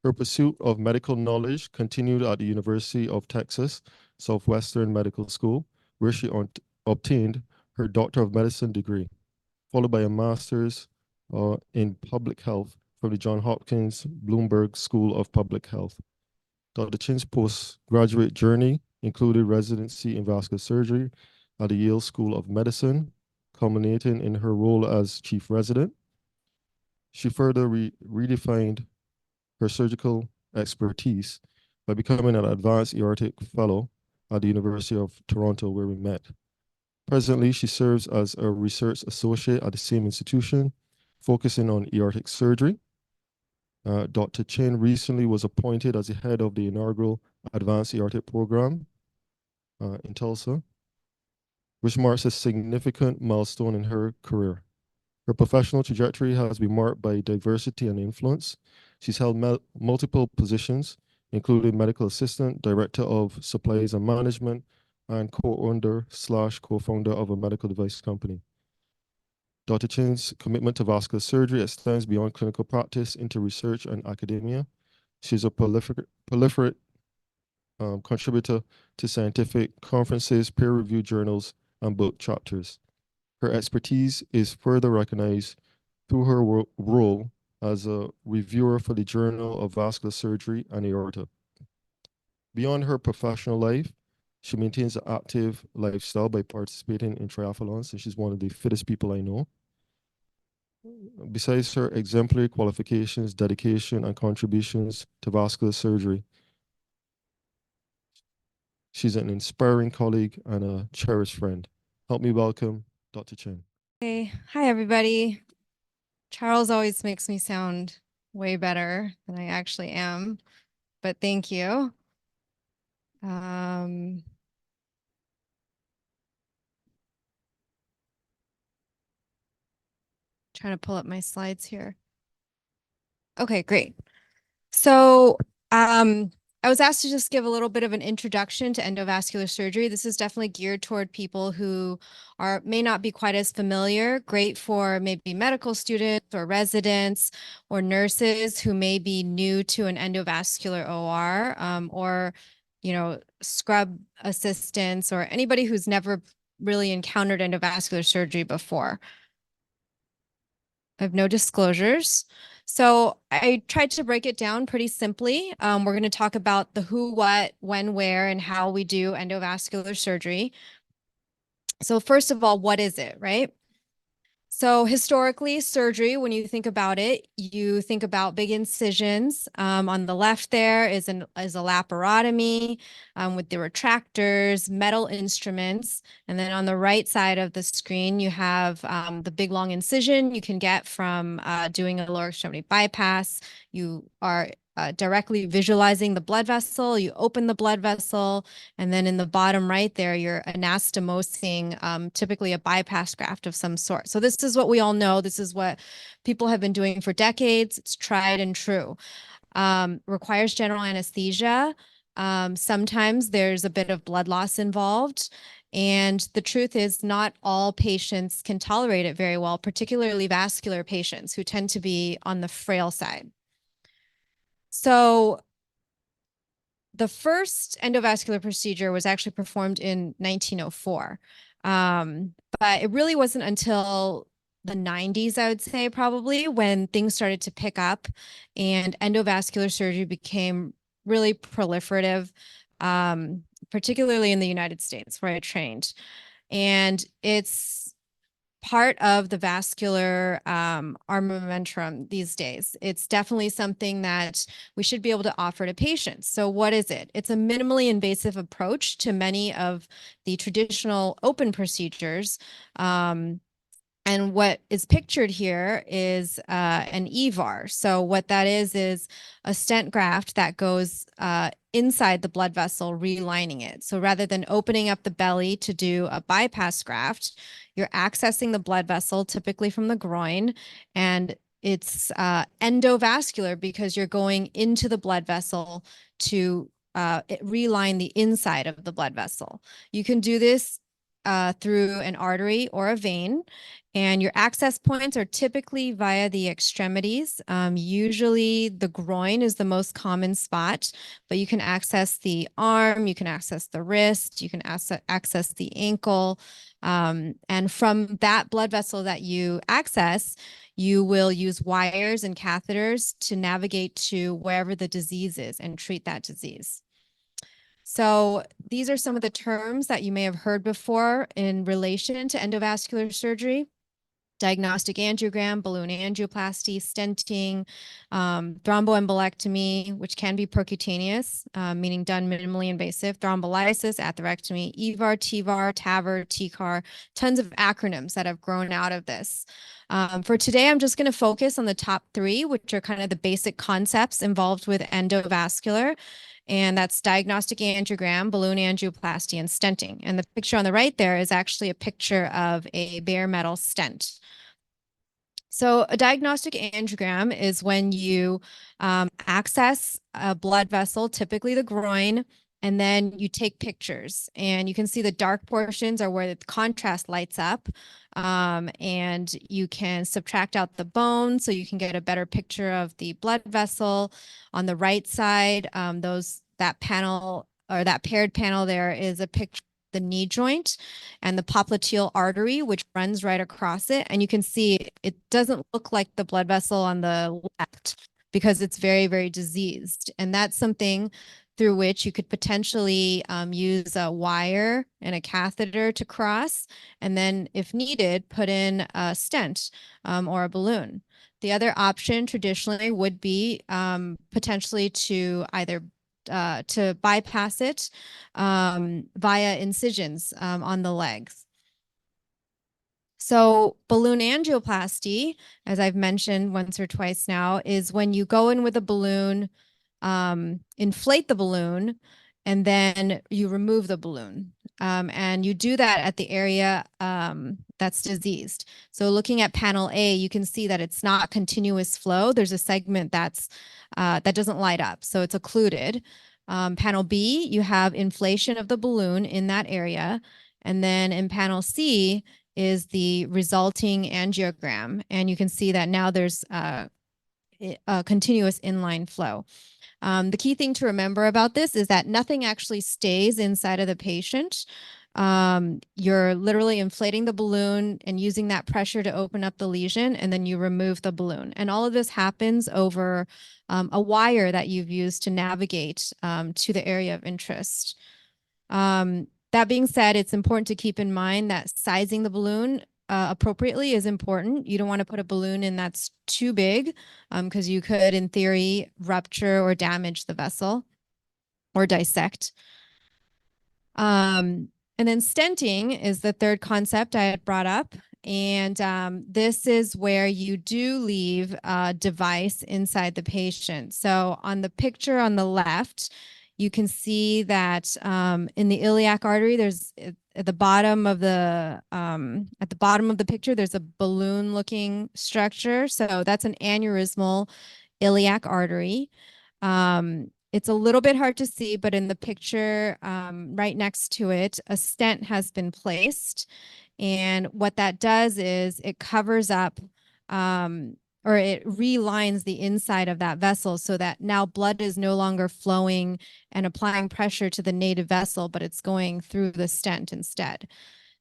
Her pursuit of medical knowledge continued at the University of Texas Southwestern Medical School, where she obtained her Doctor of Medicine degree, followed by a master's in public health from the Johns Hopkins Bloomberg School of Public Health. Dr. Chin's postgraduate journey included residency in vascular surgery at the Yale School of Medicine, culminating in her role as chief resident. She further redefined her surgical expertise by becoming an advanced aortic fellow at the University of Toronto, where we met. Presently, she serves as a research associate at the same institution, focusing on aortic surgery. Dr. Chin recently was appointed as the head of the inaugural Advanced Aortic Program in Tulsa, which marks a significant milestone in her career. Her professional trajectory has been marked by diversity and influence. She's held multiple positions, including medical assistant, director of supplies and management, and co-owner/co-founder of a medical device company. Dr. Chin's commitment to vascular surgery extends beyond clinical practice into research and academia. She's a prolific contributor to scientific conferences, peer-reviewed journals, and book chapters. Her expertise is further recognized through her role as a reviewer for the Journal of Vascular Surgery and Aorta. Beyond her professional life, she maintains an active lifestyle by participating in triathlons, and she's one of the fittest people I know. Besides her exemplary qualifications, dedication, and contributions to vascular surgery, she's an inspiring colleague and a cherished friend. Help me welcome Dr. Chin. Hey, hi everybody. Charles always makes me sound way better than I actually am, but thank you. Trying to pull up my slides here. Okay, great. So I was asked to just give a little bit of an introduction to endovascular surgery. This is definitely geared toward people who may not be quite as familiar. Great for maybe medical students or residents or nurses who may be new to an endovascular OR, or scrub assistants, or anybody who's never really encountered endovascular surgery before. I have no disclosures. So I tried to break it down pretty simply. We're going to talk about the who, what, when, where, and how we do endovascular surgery. So first of all, what is it, right? So historically, surgery, when you think about it, you think about big incisions. On the left there is a laparotomy with the retractors, metal instruments. And then on the right side of the screen, you have the big long incision you can get from doing a lower extremity bypass. You are directly visualizing the blood vessel, you open the blood vessel, and then in the bottom right there, you're anastomosing typically a bypass graft of some sort. So this is what we all know. This is what people have been doing for decades. It's tried and true. Requires general anesthesia. Sometimes there's a bit of blood loss involved. And the truth is, not all patients can tolerate it very well, particularly vascular patients who tend to be on the frail side. So the first endovascular procedure was actually performed in 1904. But it really wasn't until the 90s, I would say, probably, when things started to pick up and endovascular surgery became really proliferative, particularly in the United States, where I trained. And it's part of the vascular armamentarium these days. It's definitely something that we should be able to offer to patients. So what is it? It's a minimally invasive approach to many of the traditional open procedures. And what is pictured here is an EVAR. So what that is a stent graft that goes inside the blood vessel, relining it. So rather than opening up the belly to do a bypass graft, you're accessing the blood vessel, typically from the groin, and it's endovascular because you're going into the blood vessel to reline the inside of the blood vessel. You can do this through an artery or a vein. And your access points are typically via the extremities. Usually the groin is the most common spot, but you can access the arm, you can access the wrist, you can access the ankle. And from that blood vessel that you access, you will use wires and catheters to navigate to wherever the disease is and treat that disease. So these are some of the terms that you may have heard before in relation to endovascular surgery: diagnostic angiogram, balloon angioplasty, stenting, thromboembolectomy, which can be percutaneous, meaning done minimally invasive, thrombolysis, atherectomy, EVAR, TVAR, TAVR, TCAR, tons of acronyms that have grown out of this. For today, I'm just going to focus on the top three, which are kind of the basic concepts involved with endovascular. And that's diagnostic angiogram, balloon angioplasty, and stenting. And the picture on the right there is actually a picture of a bare metal stent. So a diagnostic angiogram is when you access a blood vessel, typically the groin, and then you take pictures. And you can see the dark portions are where the contrast lights up. And you can subtract out the bone so you can get a better picture of the blood vessel. On the right side, that panel or that paired panel there is a picture of the knee joint and the popliteal artery, which runs right across it. And you can see it doesn't look like the blood vessel on the left because it's very, very diseased. And that's something through which you could potentially use a wire and a catheter to cross, and then if needed, put in a stent or a balloon. The other option traditionally would be potentially to either to bypass it via incisions on the legs. So balloon angioplasty, as I've mentioned once or twice now, is when you go in with a balloon, inflate the balloon, and then you remove the balloon. And you do that at the area that's diseased. So looking at panel A, you can see that it's not continuous flow. There's a segment that doesn't light up, so it's occluded. Panel B, you have inflation of the balloon in that area. And then in panel C is the resulting angiogram. And you can see that now there's a continuous inline flow. The key thing to remember about this is that nothing actually stays inside of the patient. You're literally inflating the balloon and using that pressure to open up the lesion, and then you remove the balloon. And all of this happens over a wire that you've used to navigate to the area of interest. That being said, it's important to keep in mind that sizing the balloon appropriately is important. You don't want to put a balloon in that's too big because you could, in theory, rupture or damage the vessel or dissect. And then stenting is the third concept I had brought up. And this is where you do leave a device inside the patient. So on the picture on the left, you can see that in the iliac artery, there's at the bottom of the picture, there's a balloon-looking structure. So that's an aneurysmal iliac artery. It's a little bit hard to see, but in the picture right next to it, a stent has been placed. And what that does is it covers up or it relines the inside of that vessel so that now blood is no longer flowing and applying pressure to the native vessel, but it's going through the stent instead.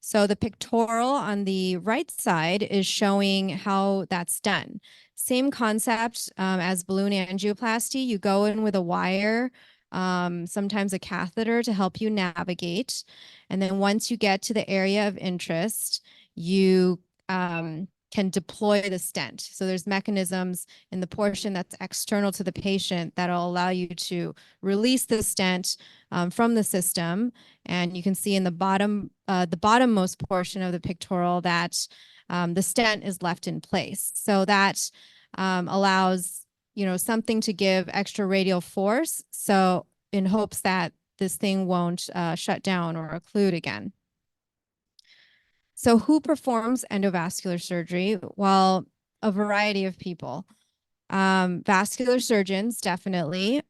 So the pictorial on the right side is showing how that's done. Same concept as balloon angioplasty. You go in with a wire, sometimes a catheter to help you navigate. And then once you get to the area of interest, you can deploy the stent. So there's mechanisms in the portion that's external to the patient that'll allow you to release the stent from the system. And you can see in the bottommost portion of the pictorial that the stent is left in place. So that allows, something to give extra radial force. So in hopes that this thing won't shut down or occlude again. So who performs endovascular surgery? Well, a variety of people. Vascular surgeons, definitely.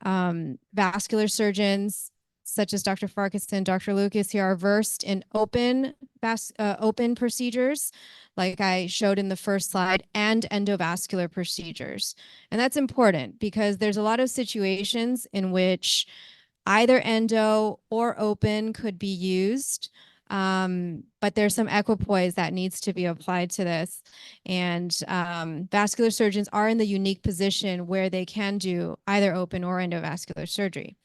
Vascular surgeons such as Dr. Farkas and Dr. Lucas here, are versed in open procedures, like I showed in the first slide, and endovascular procedures. And that's important because there's a lot of situations in which either endo or open could be used. But there's some equipoise that needs to be applied to this. And vascular surgeons are in the unique position where they can do either open or endovascular surgery.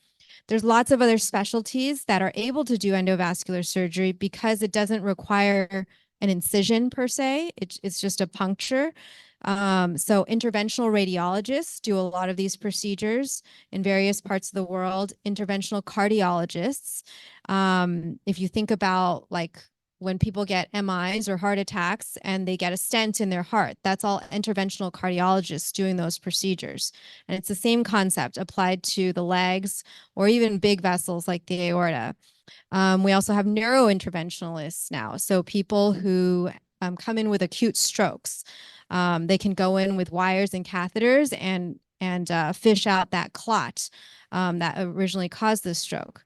There's lots of other specialties that are able to do endovascular surgery because it doesn't require an incision per se. It's just a puncture. So interventional radiologists do a lot of these procedures in various parts of the world. Interventional cardiologists. If you think about like when people get MIs or heart attacks and they get a stent in their heart, that's all interventional cardiologists doing those procedures. And it's the same concept applied to the legs or even big vessels like the aorta. We also have neurointerventionalists now. So people who come in with acute strokes. They can go in with wires and catheters and fish out that clot that originally caused the stroke.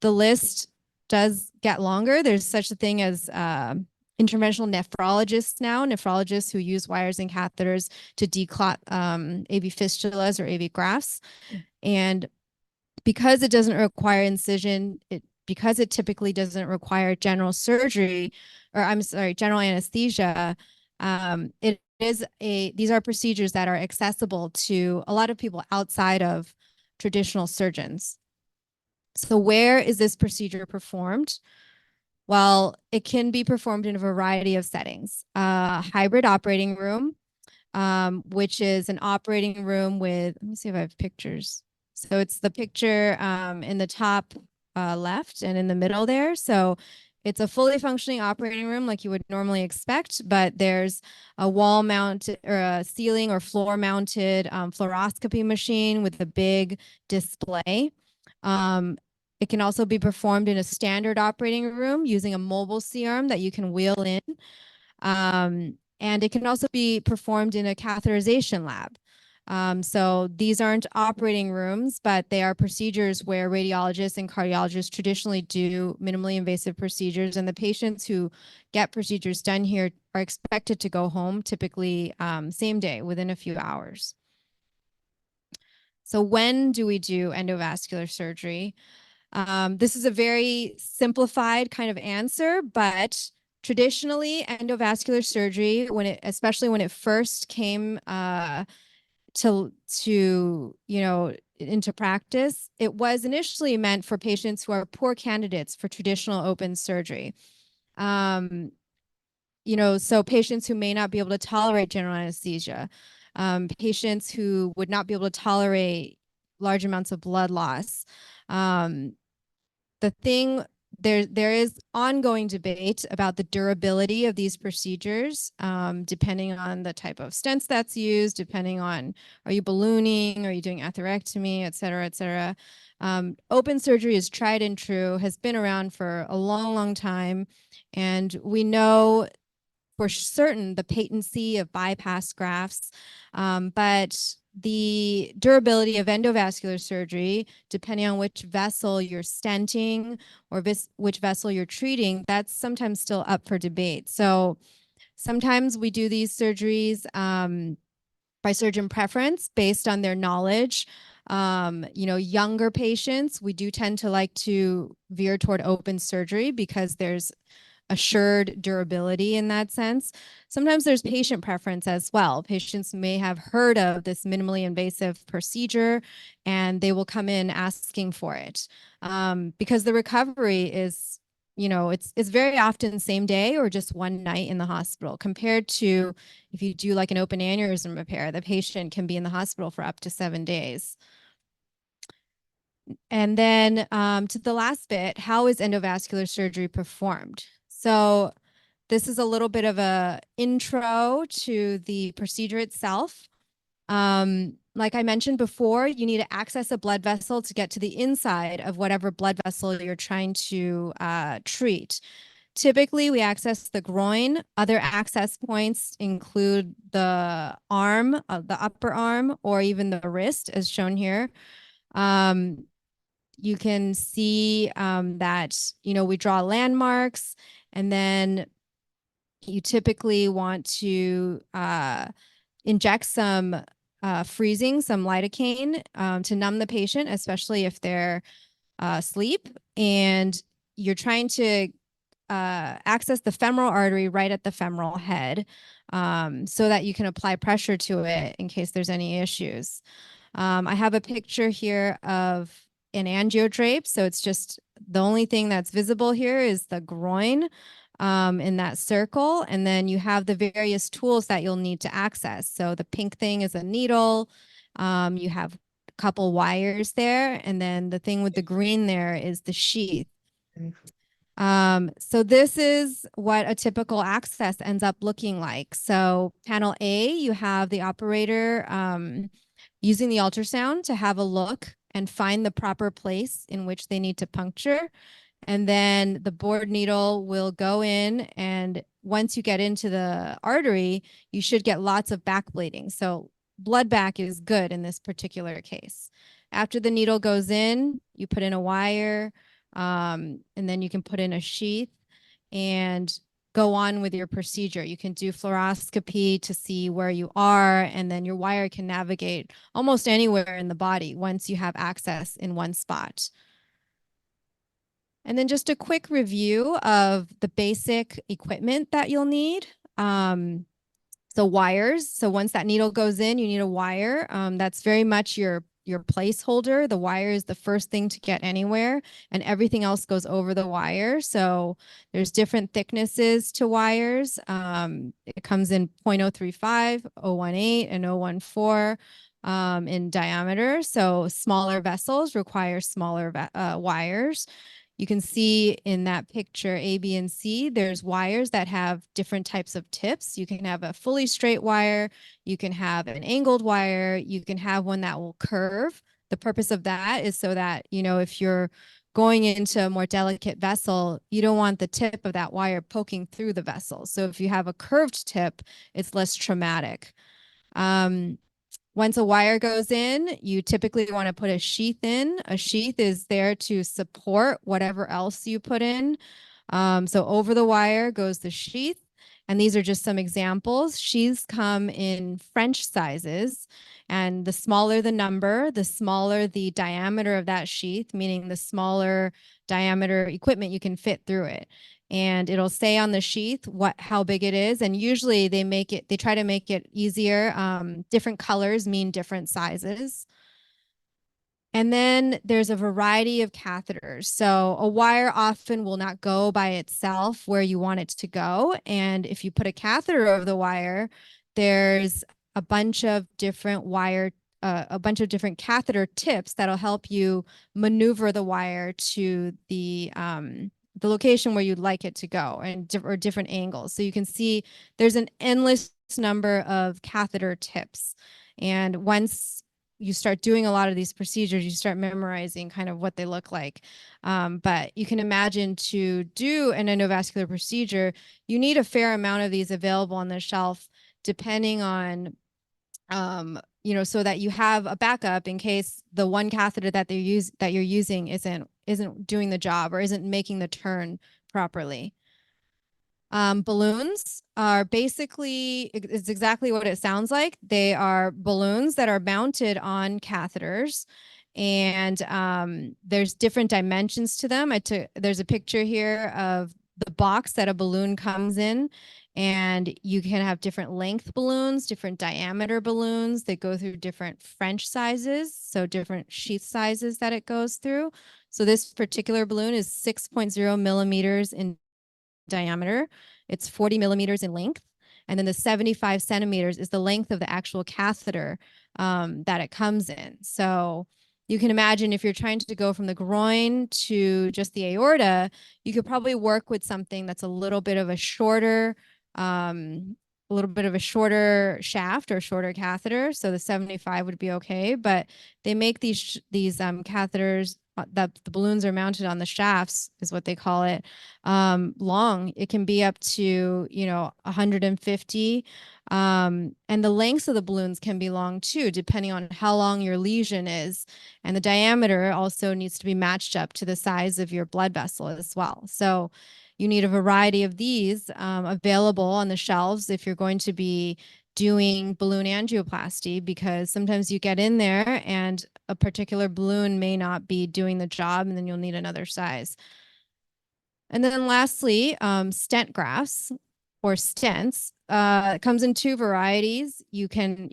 The list does get longer. There's such a thing as interventional nephrologists now, nephrologists who use wires and catheters to declot AV fistulas or AV grafts. And because it doesn't require incision, because it typically doesn't require general surgery, or I'm sorry, general anesthesia, these are procedures that are accessible to a lot of people outside of traditional surgeons. So where is this procedure performed? Well, it can be performed in a variety of settings. Hybrid operating room, which is an operating room with, let me see if I have pictures. So it's the picture in the top left and in the middle there. So it's a fully functioning operating room like you would normally expect, but there's a wall mounted or a ceiling or floor mounted fluoroscopy machine with a big display. It can also be performed in a standard operating room using a mobile C-arm that you can wheel in. And it can also be performed in a catheterization lab. So these aren't operating rooms, but they are procedures where radiologists and cardiologists traditionally do minimally invasive procedures. And the patients who get procedures done here are expected to go home, typically same day, within a few hours. So when do we do endovascular surgery? This is a very simplified kind of answer, but traditionally endovascular surgery, especially when it first came to into practice, it was initially meant for patients who are poor candidates for traditional open surgery. So patients who may not be able to tolerate general anesthesia, patients who would not be able to tolerate large amounts of blood loss. There is ongoing debate about the durability of these procedures, depending on the type of stents that's used, depending on, are you ballooning, are you doing atherectomy, et cetera, et cetera. Open surgery is tried and true, has been around for a long, long time. And we know for certain the patency of bypass grafts, but the durability of endovascular surgery, depending on which vessel you're stenting or which vessel you're treating, that's sometimes still up for debate. So sometimes we do these surgeries by surgeon preference based on their knowledge. Younger patients, we do tend to like to veer toward open surgery because there's assured durability in that sense. Sometimes there's patient preference as well. Patients may have heard of this minimally invasive procedure and they will come in asking for it because the recovery is, it's very often same day or just one night in the hospital compared to if you do like an open aneurysm repair, the patient can be in the hospital for up to 7 days. And then to the last bit, how is endovascular surgery performed? So this is a little bit of a intro to the procedure itself. Like I mentioned before, you need to access a blood vessel to get to the inside of whatever blood vessel you're trying to treat. Typically, we access the groin. Other access points include the arm, the upper arm, or even the wrist, as shown here. you can see that, we draw landmarks, and then you typically want to inject some freezing, some lidocaine to numb the patient, especially if they're asleep. And you're trying to access the femoral artery right at the femoral head so that you can apply pressure to it in case there's any issues. I have a picture here of an angiodrape. So it's just the only thing that's visible here is the groin in that circle. And then you have the various tools that you'll need to access. So the pink thing is a needle. You have a couple wires there. And then the thing with the green there is the sheath. So this is what a typical access ends up looking like. So panel A, you have the operator using the ultrasound to have a look and find the proper place in which they need to puncture. And then the bored needle will go in, and once you get into the artery, you should get lots of back bleeding. So blood back is good in this particular case. After the needle goes in, you put in a wire, and then you can put in a sheath and go on with your procedure. You can do fluoroscopy to see where you are, and then your wire can navigate almost anywhere in the body once you have access in one spot. And then just a quick review of the basic equipment that you'll need. So wires. So once that needle goes in, you need a wire. That's very much your placeholder. The wire is the first thing to get anywhere, and everything else goes over the wire. So there's different thicknesses to wires. It comes in 0.035, 0.18, and 0.14 in diameter. So smaller vessels require smaller wires. You can see in that picture A, B, and C, there's wires that have different types of tips. You can have a fully straight wire, you can have an angled wire, you can have one that will curve. The purpose of that is so that, if you're going into a more delicate vessel, you don't want the tip of that wire poking through the vessel. So if you have a curved tip, it's less traumatic. Once a wire goes in, you typically want to put a sheath in. A sheath is there to support whatever else you put in. So over the wire goes the sheath. And these are just some examples. Sheaths come in French sizes. And the smaller the number, the smaller the diameter of that sheath, meaning the smaller diameter equipment you can fit through it. And it'll say on the sheath how big it is. And usually they try to make it easier. Different colors mean different sizes. And then there's a variety of catheters. So a wire often will not go by itself where you want it to go. And if you put a catheter over the wire, there's a bunch of different catheter tips that'll help you maneuver the wire to the location where you'd like it to go, or different angles. So you can see there's an endless number of catheter tips. And once you start doing a lot of these procedures, you start memorizing kind of what they look like. But you can imagine to do an endovascular procedure, you need a fair amount of these available on the shelf, depending on so that you have a backup in case the one catheter that you're using isn't doing the job or isn't making the turn properly. Balloons are basically, it's exactly what it sounds like. They are balloons that are mounted on catheters, and there's different dimensions to them. There's a picture here of the box that a balloon comes in, and you can have different length balloons, different diameter balloons. They go through different French sizes, so different sheath sizes that it goes through. So this particular balloon is 6.0 millimeters in diameter. It's 40 millimeters in length. And then the 75 centimeters is the length of the actual catheter that it comes in. So you can imagine if you're trying to go from the groin to just the aorta, you could probably work with something that's a little bit of a shorter shaft or shorter catheter. So the 75 would be okay, but they make these catheters that the balloons are mounted on the shafts is what they call it, long. It can be up to, 150. And the lengths of the balloons can be long too, depending on how long your lesion is. And the diameter also needs to be matched up to the size of your blood vessel as well. So you need a variety of these available on the shelves if you're going to be doing balloon angioplasty, because sometimes you get in there and a particular balloon may not be doing the job, and then you'll need another size. And then lastly, stent grafts or stents. It comes in two varieties. You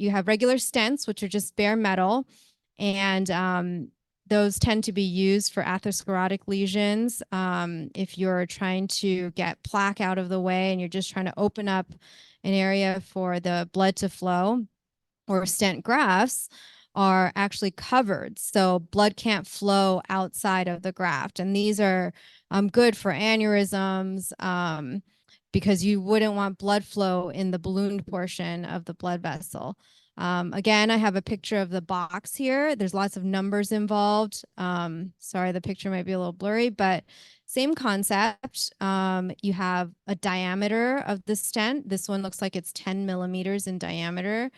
have regular stents, which are just bare metal, and those tend to be used for atherosclerotic lesions. If you're trying to get plaque out of the way and you're just trying to open up an area for the blood to flow, or stent grafts are actually covered, so blood can't flow outside of the graft. And these are good for aneurysms, because you wouldn't want blood flow in the ballooned portion of the blood vessel. Again, I have a picture of the box here. There's lots of numbers involved. Sorry, the picture might be a little blurry, but same concept. You have a diameter of the stent. This one looks like it's 10 millimeters in diameter.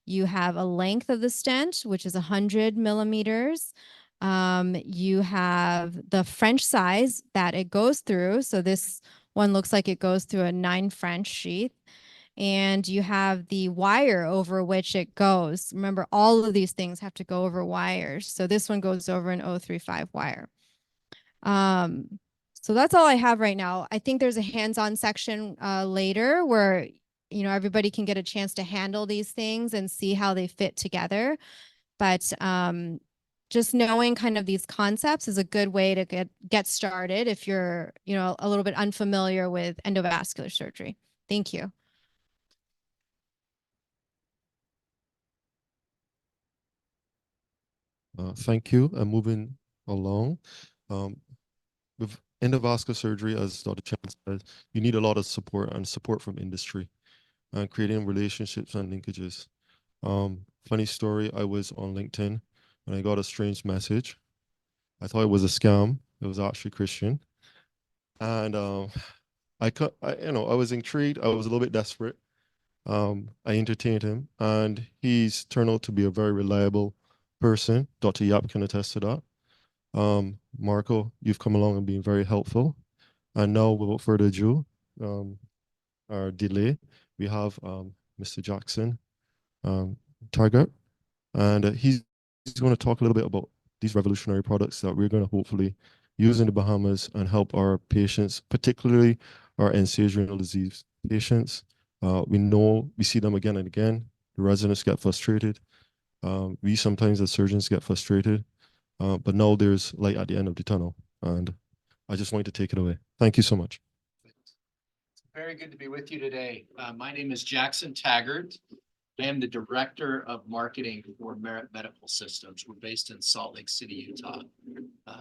You have a length of the stent, which is 100 millimeters. You have the French size that it goes through. So this one looks like it goes through a 9 French sheath. And you have the wire over which it goes. Remember, all of these things have to go over wires. So this one goes over an 035 wire. So that's all I have right now. I think there's a hands-on section later where everybody can get a chance to handle these things and see how they fit together. But just knowing kind of these concepts is a good way to get started if you're a little bit unfamiliar with endovascular surgery. Thank you. Thank you. And moving along, with endovascular surgery, as Dr. Chan said, you need a lot of support from industry and creating relationships and linkages. Funny story, I was on LinkedIn and I got a strange message. I thought it was a scam. It was actually Christian. And I was intrigued. I was a little bit desperate. I entertained him, and he's turned out to be a very reliable person. Dr. Yap can attest to that. Marco, you've come along and been very helpful. And now, without further ado, our delay, we have Mr. Jackson Taggart, and he's going to talk a little bit about these revolutionary products that we're going to hopefully use in the Bahamas and help our patients, particularly our end-stage renal disease patients. We see them again and again. The residents get frustrated. We sometimes as surgeons get frustrated, but now there's light at the end of the tunnel, and I just want to take it away. Thank you so much. It's very good to be with you today. My name is Jackson Taggart. I am the Director of Marketing for Merit Medical Systems. We're based in Salt Lake City, Utah,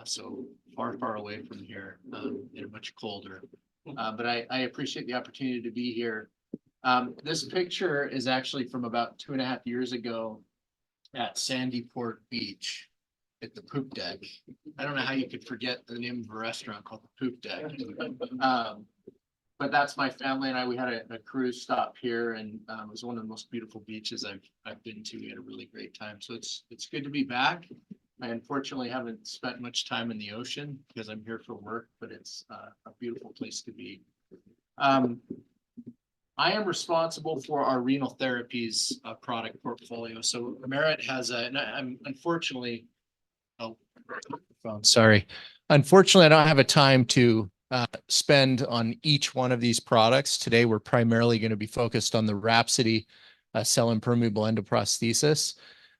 so far away from here, and much colder. But I appreciate the opportunity to be here. This picture is actually from about 2.5 years ago at Sandy Port Beach at the Poop Deck. I don't know how you could forget the name of a restaurant called the Poop Deck. But that's my family and I. We had a cruise stop here, and it was one of the most beautiful beaches I've been to. We had a really great time. So it's good to be back. I unfortunately haven't spent much time in the ocean because I'm here for work, but it's a beautiful place to be. I am responsible for our renal therapies product portfolio. So Merit has and I'm unfortunately, sorry. Unfortunately, I don't have a time to spend on each one of these products. Today, we're primarily going to be focused on the Rhapsody cell impermeable endoprosthesis.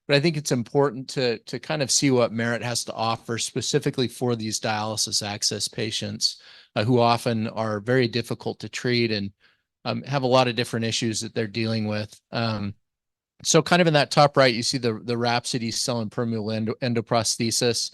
But I think it's important to kind of see what Merit has to offer specifically for these dialysis access patients who often are very difficult to treat and have a lot of different issues that they're dealing with. So kind of in that top right, you see the Rhapsody cell impermeable endoprosthesis.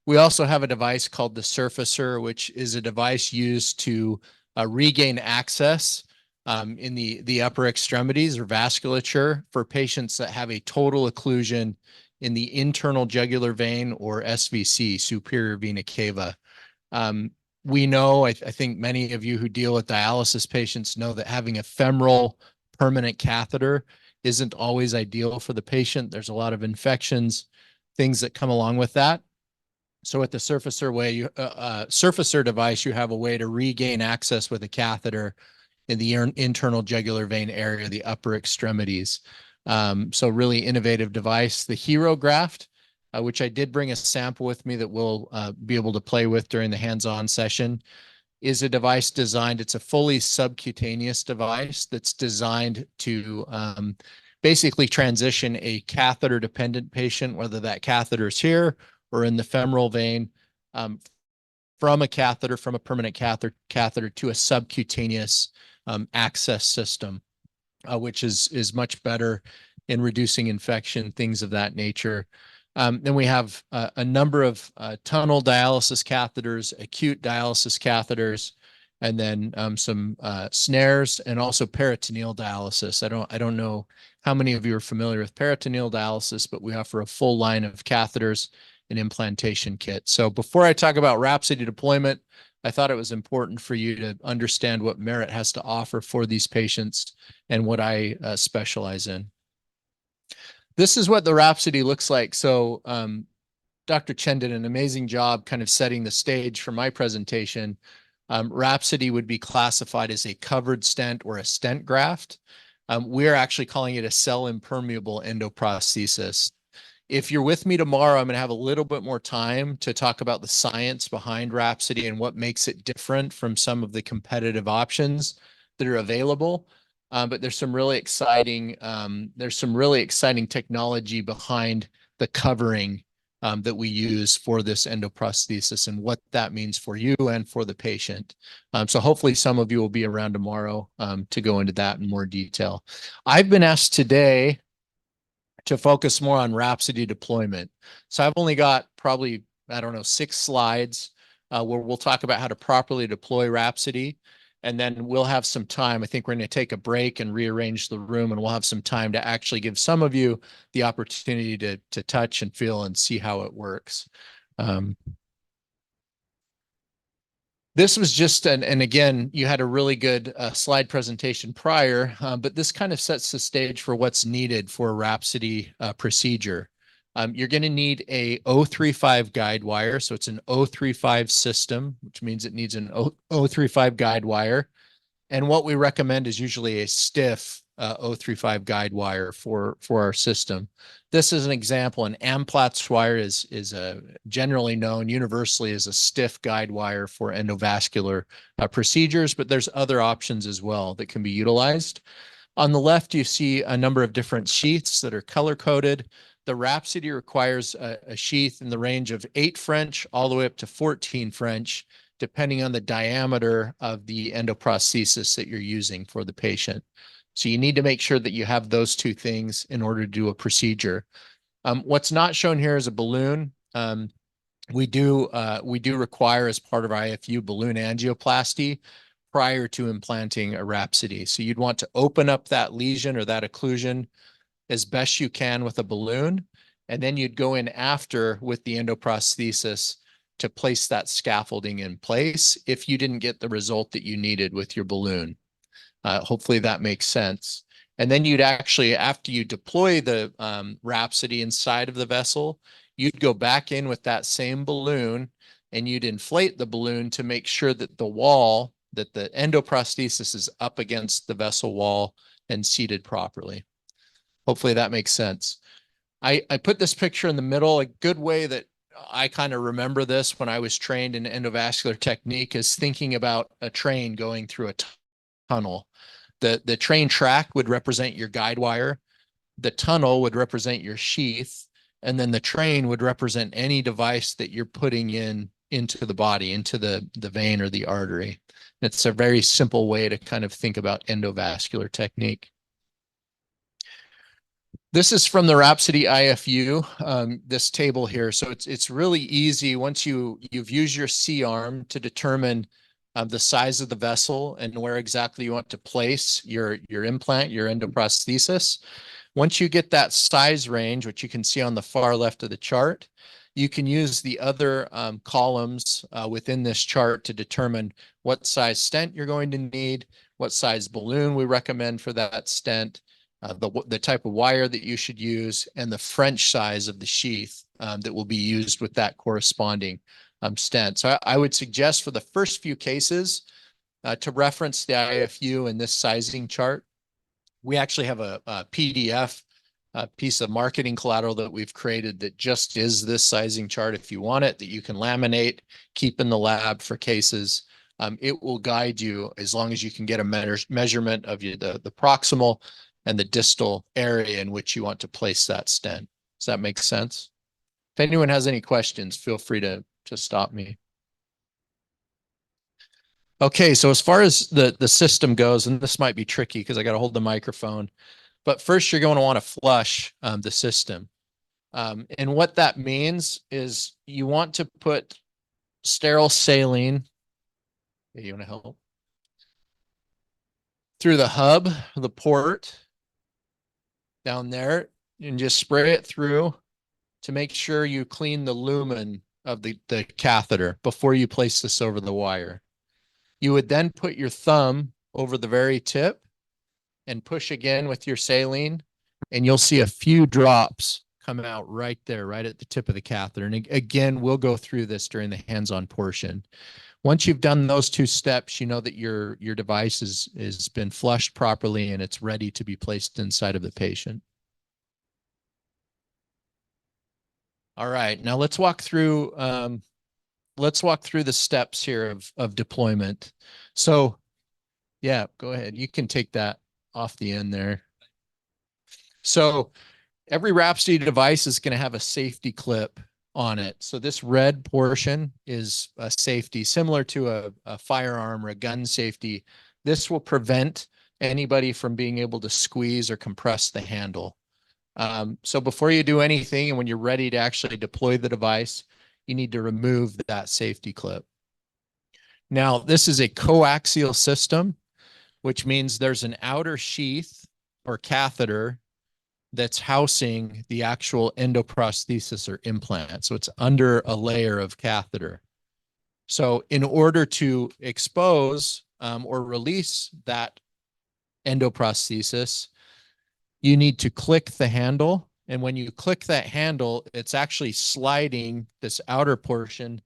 We also have a device called the Surfacer, which is a device used to regain access in the upper extremities or vasculature for patients that have a total occlusion in the internal jugular vein, or SVC, superior vena cava. We know, I think many of you who deal with dialysis patients know that having a femoral permanent catheter isn't always ideal for the patient. There's a lot of infections, things that come along with that. So with the Surfacer device, you have a way to regain access with a catheter in the internal jugular vein area, the upper extremities. So really innovative device. The Hero Graft, which I did bring a sample with me that we'll be able to play with during the hands-on session, is a device designed, it's a fully subcutaneous device that's designed to basically transition a catheter-dependent patient, whether that catheter is here or in the femoral vein, from a catheter, from a permanent catheter to a subcutaneous access system, which is much better in reducing infection, things of that nature. Then we have a number of tunnel dialysis catheters, acute dialysis catheters, and then some snares, and also peritoneal dialysis. I don't know how many of you are familiar with peritoneal dialysis, but we offer a full line of catheters and implantation kit. So before I talk about Rhapsody deployment, I thought it was important for you to understand what Merit has to offer for these patients and what I specialize in. This is what the Rhapsody looks like. So Dr. Chen did an amazing job kind of setting the stage for my presentation. Rhapsody would be classified as a covered stent or a stent graft. We're actually calling it a cell impermeable endoprosthesis. If you're with me tomorrow, I'm going to have a little bit more time to talk about the science behind Rhapsody and what makes it different from some of the competitive options that are available. But there's some really exciting technology behind the covering that we use for this endoprosthesis and what that means for you and for the patient. So hopefully some of you will be around tomorrow to go into that in more detail. I've been asked today to focus more on Rhapsody deployment. So I've only got probably, I don't know, 6 slides where we'll talk about how to properly deploy Rhapsody. And then we'll have some time. I think we're going to take a break and rearrange the room, and we'll have some time to actually give some of you the opportunity to touch and feel and see how it works. This was just, and again, you had a really good slide presentation prior, but this kind of sets the stage for what's needed for a Rhapsody procedure. You're going to need a 035 guide wire. So it's an 035 system, which means it needs an 035 guide wire. And what we recommend is usually a stiff 035 guide wire for our system. This is an example. An Amplatz wire is generally known universally as a stiff guide wire for endovascular procedures, but there's other options as well that can be utilized. On the left, you see a number of different sheaths that are color-coded. The Rhapsody requires a sheath in the range of 8 French all the way up to 14 French, depending on the diameter of the endoprosthesis that you're using for the patient. So you need to make sure that you have those 2 things in order to do a procedure. What's not shown here is a balloon. We do require, as part of IFU, balloon angioplasty prior to implanting a Rhapsody. So you'd want to open up that lesion or that occlusion as best you can with a balloon, and then you'd go in after with the endoprosthesis to place that scaffolding in place if you didn't get the result that you needed with your balloon. Hopefully that makes sense. And then you'd actually, after you deploy the Rhapsody inside of the vessel, you'd go back in with that same balloon and you'd inflate the balloon to make sure that the wall, that the endoprosthesis is up against the vessel wall and seated properly. Hopefully that makes sense. I put this picture in the middle. A good way that I kind of remember this when I was trained in endovascular technique is thinking about a train going through a tunnel. The train track would represent your guide wire, the tunnel would represent your sheath, and then the train would represent any device that you're putting into the body, into the vein or the artery. It's a very simple way to kind of think about endovascular technique. This is from the Rhapsody IFU, this table here. So it's really easy once you've used your C-arm to determine the size of the vessel and where exactly you want to place your implant, your endoprosthesis. Once you get that size range, which you can see on the far left of the chart, you can use the other columns within this chart to determine what size stent you're going to need, what size balloon we recommend for that stent, the type of wire that you should use, and the French size of the sheath that will be used with that corresponding stent. So I would suggest for the first few cases to reference the IFU in this sizing chart. We actually have a PDF piece of marketing collateral that we've created that just is this sizing chart if you want it, that you can laminate, keep in the lab for cases. It will guide you as long as you can get a measurement of the proximal and the distal area in which you want to place that stent. Does that make sense? If anyone has any questions, feel free to stop me. Okay, so as far as the system goes, and this might be tricky because I got to hold the microphone, but first you're going to want to flush the system. And what that means is you want to put sterile saline, you want to help, through the hub, the port down there, and just spray it through to make sure you clean the lumen of the catheter before you place this over the wire. You would then put your thumb over the very tip and push again with your saline, and you'll see a few drops come out right there, right at the tip of the catheter. And again, we'll go through this during the hands-on portion. Once you've done those two steps, you know that your device has been flushed properly and it's ready to be placed inside of the patient. All right, now let's walk through the steps here of deployment. So yeah, go ahead. You can take that off the end there. So every Rhapsody device is going to have a safety clip on it. So this red portion is a safety similar to a firearm or a gun safety. This will prevent anybody from being able to squeeze or compress the handle. So before you do anything and when you're ready to actually deploy the device, you need to remove that safety clip. Now, this is a coaxial system, which means there's an outer sheath or catheter that's housing the actual endoprosthesis or implant. So it's under a layer of catheter. So in order to expose or release that endoprosthesis, you need to click the handle. And when you click that handle, it's actually sliding this outer portion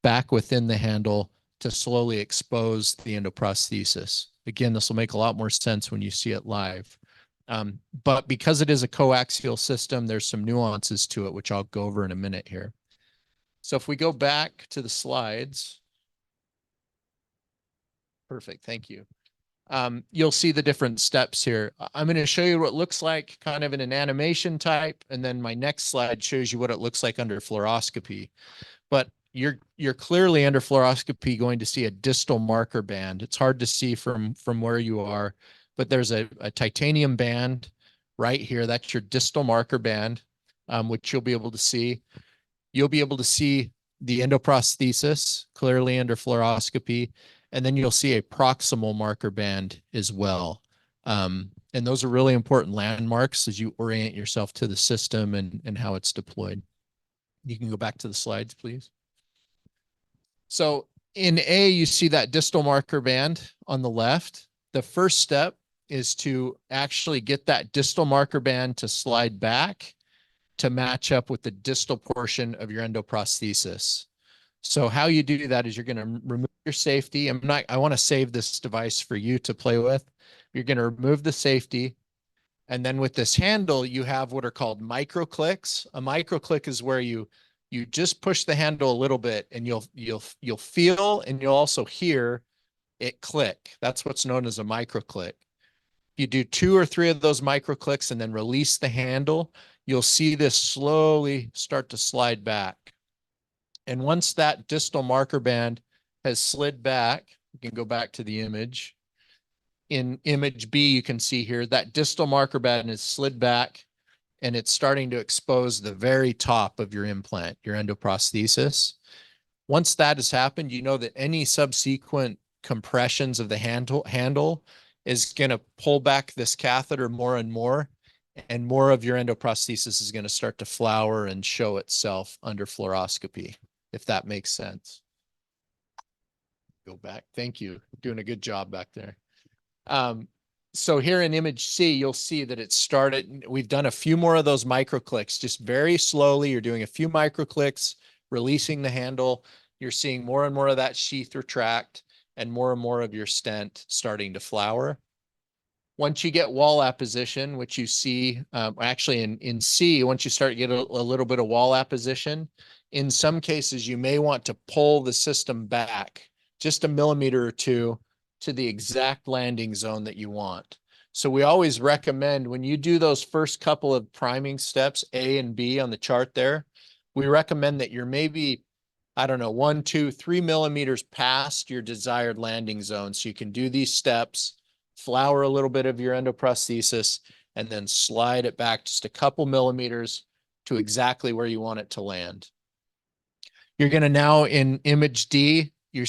back within the handle to slowly expose the endoprosthesis. Again, this will make a lot more sense when you see it live. But because it is a coaxial system, there's some nuances to it, which I'll go over in a minute here. So if we go back to the slides. Perfect, thank you. You'll see the different steps here. I'm going to show you what it looks like kind of in an animation type, and then my next slide shows you what it looks like under fluoroscopy. But you're clearly under fluoroscopy going to see a distal marker band. It's hard to see from where you are, but there's a titanium band right here. That's your distal marker band, which you'll be able to see. You'll be able to see the endoprosthesis clearly under fluoroscopy, and then you'll see a proximal marker band as well. And those are really important landmarks as you orient yourself to the system and how it's deployed. You can go back to the slides, please. So in A, you see that distal marker band on the left. The first step is to actually get that distal marker band to slide back to match up with the distal portion of your endoprosthesis. So how you do that is you're going to remove your safety. I want to save this device for you to play with. You're going to remove the safety. And then with this handle, you have what are called micro clicks. A micro click is where you just push the handle a little bit and you'll feel and you'll also hear it click. That's what's known as a micro click. If you do 2 or 3 of those micro clicks and then release the handle, you'll see this slowly start to slide back. And once that distal marker band has slid back, you can go back to the image. In image B, you can see here that distal marker band has slid back and it's starting to expose the very top of your implant, your endoprosthesis. Once that has happened, you know that any subsequent compressions of the handle is going to pull back this catheter more and more. and more of your endoprosthesis is going to start to flower and show itself under fluoroscopy, if that makes sense. Go back. Thank you. Doing a good job back there. So here in image C, you'll see that it started. We've done a few more of those micro clicks, just very slowly. You're doing a few micro clicks, releasing the handle. You're seeing more and more of that sheath retract and more of your stent starting to flower. Once you get wall apposition, which you see actually in C, once you start to get a little bit of wall apposition, in some cases, you may want to pull the system back just a millimeter or two to the exact landing zone that you want. So we always recommend when you do those first couple of priming steps, A and B on the chart there, we recommend that you're maybe, I don't know, 1, 2, 3 millimeters past your desired landing zone. So you can do these steps, flower a little bit of your endoprosthesis, and then slide it back just a couple millimeters to exactly where you want it to land. You're going to now in image D, you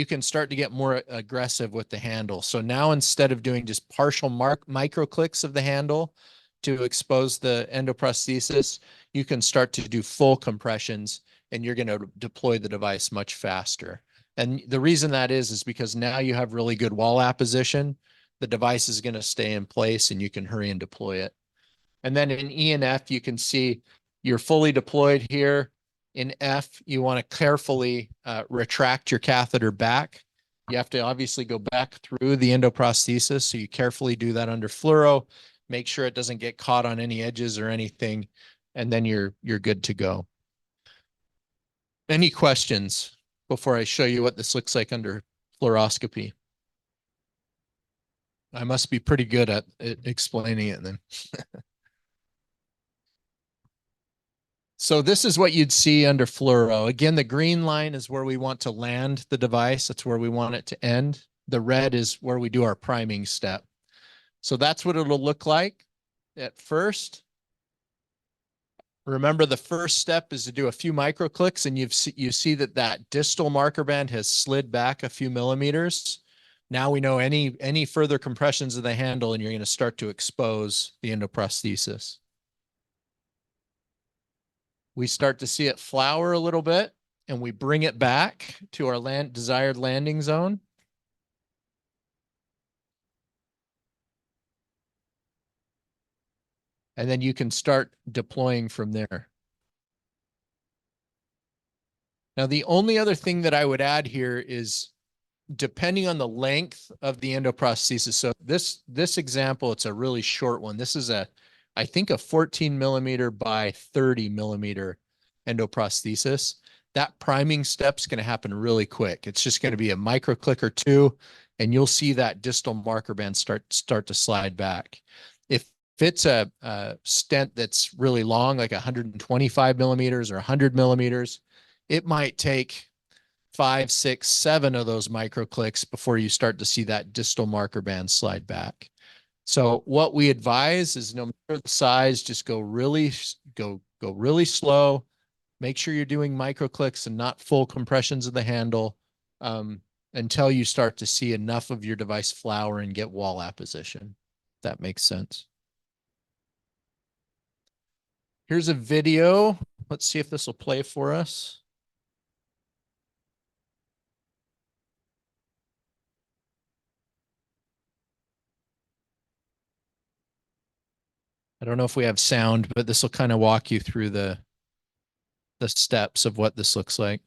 can start to get more aggressive with the handle. So now instead of doing just partial micro clicks of the handle to expose the endoprosthesis, you can start to do full compressions and you're going to deploy the device much faster. And the reason that is because now you have really good wall apposition. The device is going to stay in place and you can hurry and deploy it. And then in E and F, you can see you're fully deployed here. In F, you want to carefully retract your catheter back. You have to obviously go back through the endoprosthesis. So you carefully do that under fluoro, make sure it doesn't get caught on any edges or anything. And then you're good to go. Any questions before I show you what this looks like under fluoroscopy? I must be pretty good at explaining it then. So this is what you'd see under fluoro. Again, the green line is where we want to land the device. That's where we want it to end. The red is where we do our priming step. So that's what it'll look like at first. Remember, the first step is to do a few micro clicks, and you see that distal marker band has slid back a few millimeters. Now we know any further compressions of the handle, and you're going to start to expose the endoprosthesis. We start to see it flower a little bit, and we bring it back to our desired landing zone. And then you can start deploying from there. Now, the only other thing that I would add here is depending on the length of the endoprosthesis. So this example, it's a really short one. This is I think a 14 millimeter by 30 millimeter endoprosthesis. That priming step's going to happen really quick. It's just going to be a micro click or two, and you'll see that distal marker band start to slide back. If it's a stent that's really long, like 125 millimeters or 100 millimeters, it might take 5, 6, 7 of those micro clicks before you start to see that distal marker band slide back. So what we advise is no matter the size, just go really slow. Make sure you're doing micro clicks and not full compressions of the handle until you start to see enough of your device flower and get wall apposition. If that makes sense. Here's a video. Let's see if this will play for us. I don't know if we have sound, but this will kind of walk you through the steps of what this looks like.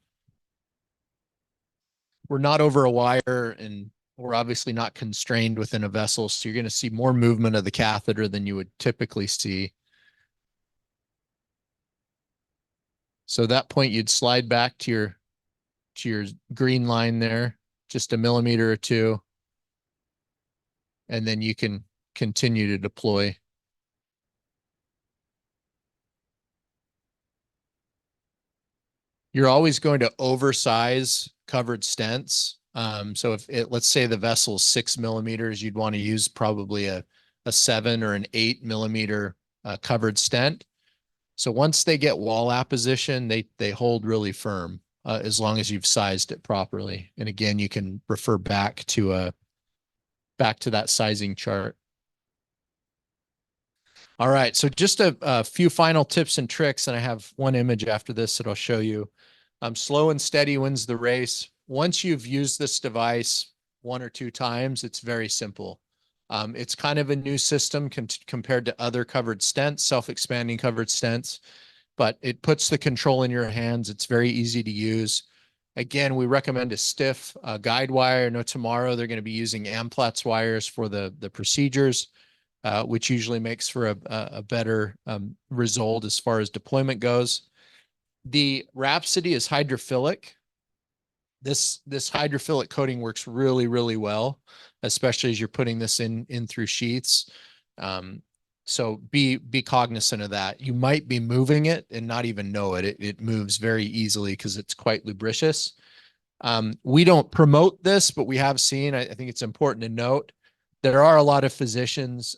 We're not over a wire and we're obviously not constrained within a vessel. So you're going to see more movement of the catheter than you would typically see. So at that point, you'd slide back to your green line there, just a millimeter or two. And then you can continue to deploy. You're always going to oversize covered stents. So let's say the vessel's 6 millimeters, you'd want to use probably a 7 or an 8 millimeter covered stent. So once they get wall apposition, they hold really firm as long as you've sized it properly. And again, you can refer back to that sizing chart. All right, so just a few final tips and tricks, and I have one image after this that I'll show you. Slow and steady wins the race. Once you've used this device 1 or 2 times, it's very simple. It's kind of a new system compared to other covered stents, self-expanding covered stents, but it puts the control in your hands. It's very easy to use. Again, we recommend a stiff guide wire. I know tomorrow they're going to be using Amplatz wires for the procedures. Which usually makes for a better result as far as deployment goes. The Rhapsody is hydrophilic. This hydrophilic coating works really, really well, especially as you're putting this in through sheaths. So be cognizant of that. You might be moving it and not even know it. It moves very easily because it's quite lubricious. We don't promote this, but we have seen, I think it's important to note, there are a lot of physicians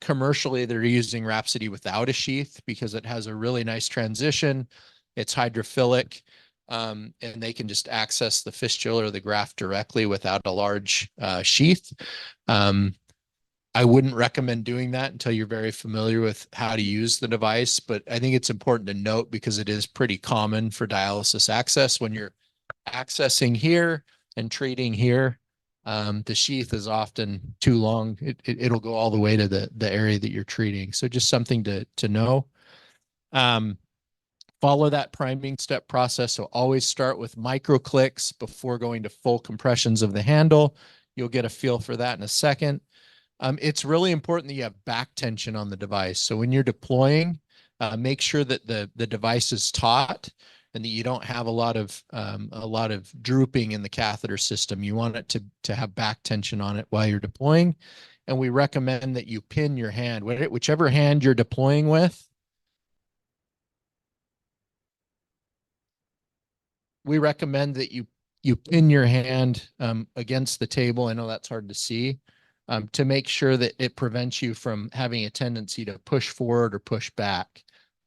commercially that are using Rhapsody without a sheath because it has a really nice transition. It's hydrophilic, and they can just access the fistula or the graft directly without a large sheath. I wouldn't recommend doing that until you're very familiar with how to use the device, but I think it's important to note because it is pretty common for dialysis access. When you're accessing here and treating here, the sheath is often too long. It'll go all the way to the area that you're treating. So just something to know. Follow that priming step process. So always start with micro clicks before going to full compressions of the handle. You'll get a feel for that in a second. It's really important that you have back tension on the device. So when you're deploying, make sure that the device is taut and that you don't have a lot of drooping in the catheter system. You want it to have back tension on it while you're deploying. And we recommend that you pin your hand, whichever hand you're deploying with. We recommend that you pin your hand against the table. I know that's hard to see, to make sure that it prevents you from having a tendency to push forward or push back.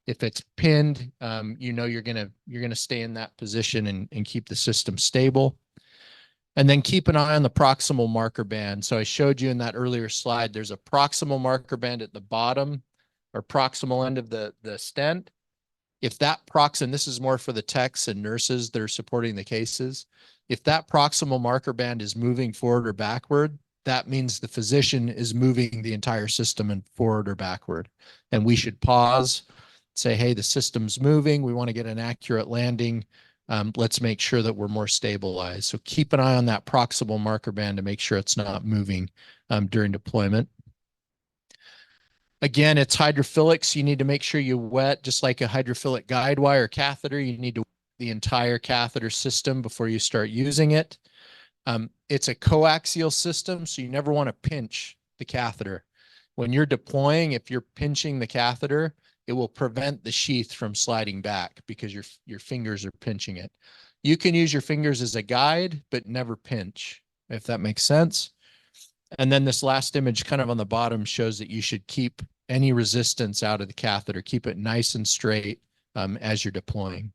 If it's pinned, you're gonna stay in that position and keep the system stable. And then keep an eye on the proximal marker band. So I showed you in that earlier slide, there's a proximal marker band at the bottom or proximal end of the stent. If that and this is more for the techs and nurses that are supporting the cases, if that proximal marker band is moving forward or backward, that means the physician is moving the entire system in forward or backward. And we should pause, say, hey, the system's moving. We want to get an accurate landing. Let's make sure that we're more stabilized. So keep an eye on that proximal marker band to make sure it's not moving during deployment. Again, it's hydrophilic, so you need to make sure you wet, just like a hydrophilic guide wire catheter. You need to wet the entire catheter system before you start using it. It's a coaxial system, so you never want to pinch the catheter. When you're deploying, if you're pinching the catheter, it will prevent the sheath from sliding back because your fingers are pinching it. You can use your fingers as a guide, but never pinch, if that makes sense. And then this last image kind of on the bottom shows that you should keep any resistance out of the catheter. Keep it nice and straight as you're deploying.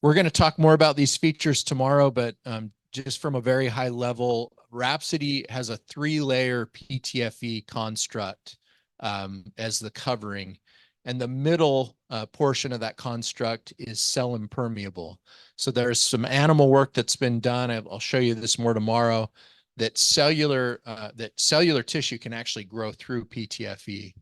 We're going to talk more about these features tomorrow, but just from a very high level, Rhapsody has a 3-layer PTFE construct as the covering. And the middle portion of that construct is cell impermeable. So there's some animal work that's been done. I'll show you this more tomorrow, that cellular tissue can actually grow through PTFE.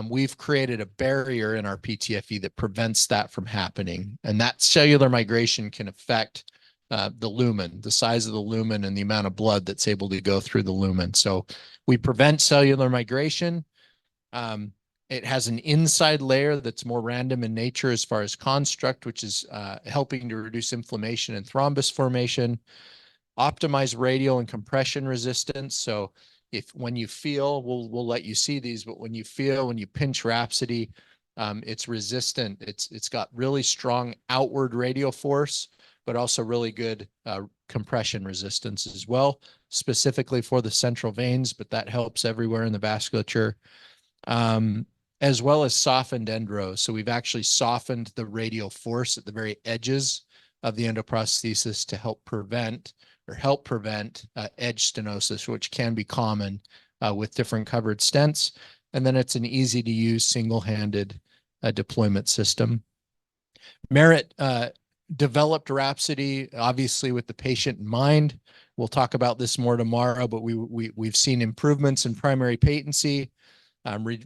We've created a barrier in our PTFE that prevents that from happening. And that cellular migration can affect the lumen, the size of the lumen and the amount of blood that's able to go through the lumen. So we prevent cellular migration. It has an inside layer that's more random in nature as far as construct, which is helping to reduce inflammation and thrombus formation, optimize radial and compression resistance. So when you feel, we'll let you see these, but when you pinch Rhapsody, it's resistant. It's got really strong outward radial force, but also really good compression resistance as well, specifically for the central veins, but that helps everywhere in the vasculature. As well as softened endros. So we've actually softened the radial force at the very edges of the endoprosthesis to help prevent edge stenosis, which can be common with different covered stents. And then it's an easy to use single-handed deployment system. Merit developed Rhapsody, obviously with the patient in mind. We'll talk about this more tomorrow, but we've seen improvements in primary patency,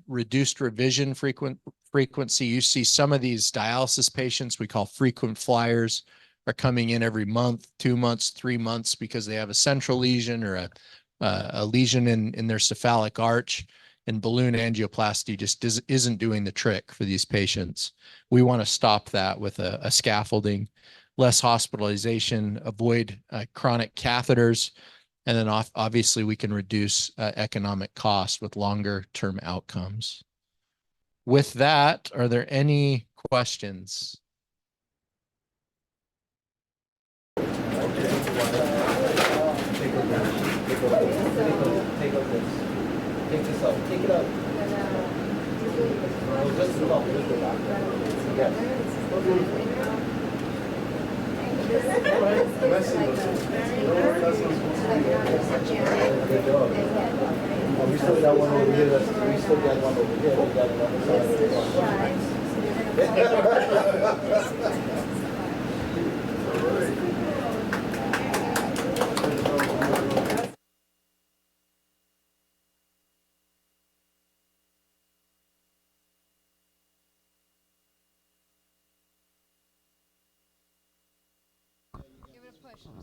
reduced revision frequency. You see some of these dialysis patients we call frequent flyers are coming in every month, 2 months, 3 months because they have a central lesion or a lesion in their cephalic arch, and balloon angioplasty just isn't doing the trick for these patients. We want to stop that with a scaffolding, less hospitalization, avoid chronic catheters, and then obviously we can reduce economic costs with longer term outcomes. With that, are there any questions? Take this out. Take it out. No, just the top. Just the back. Yes. We still got one over here. We still got one over here. We got another side.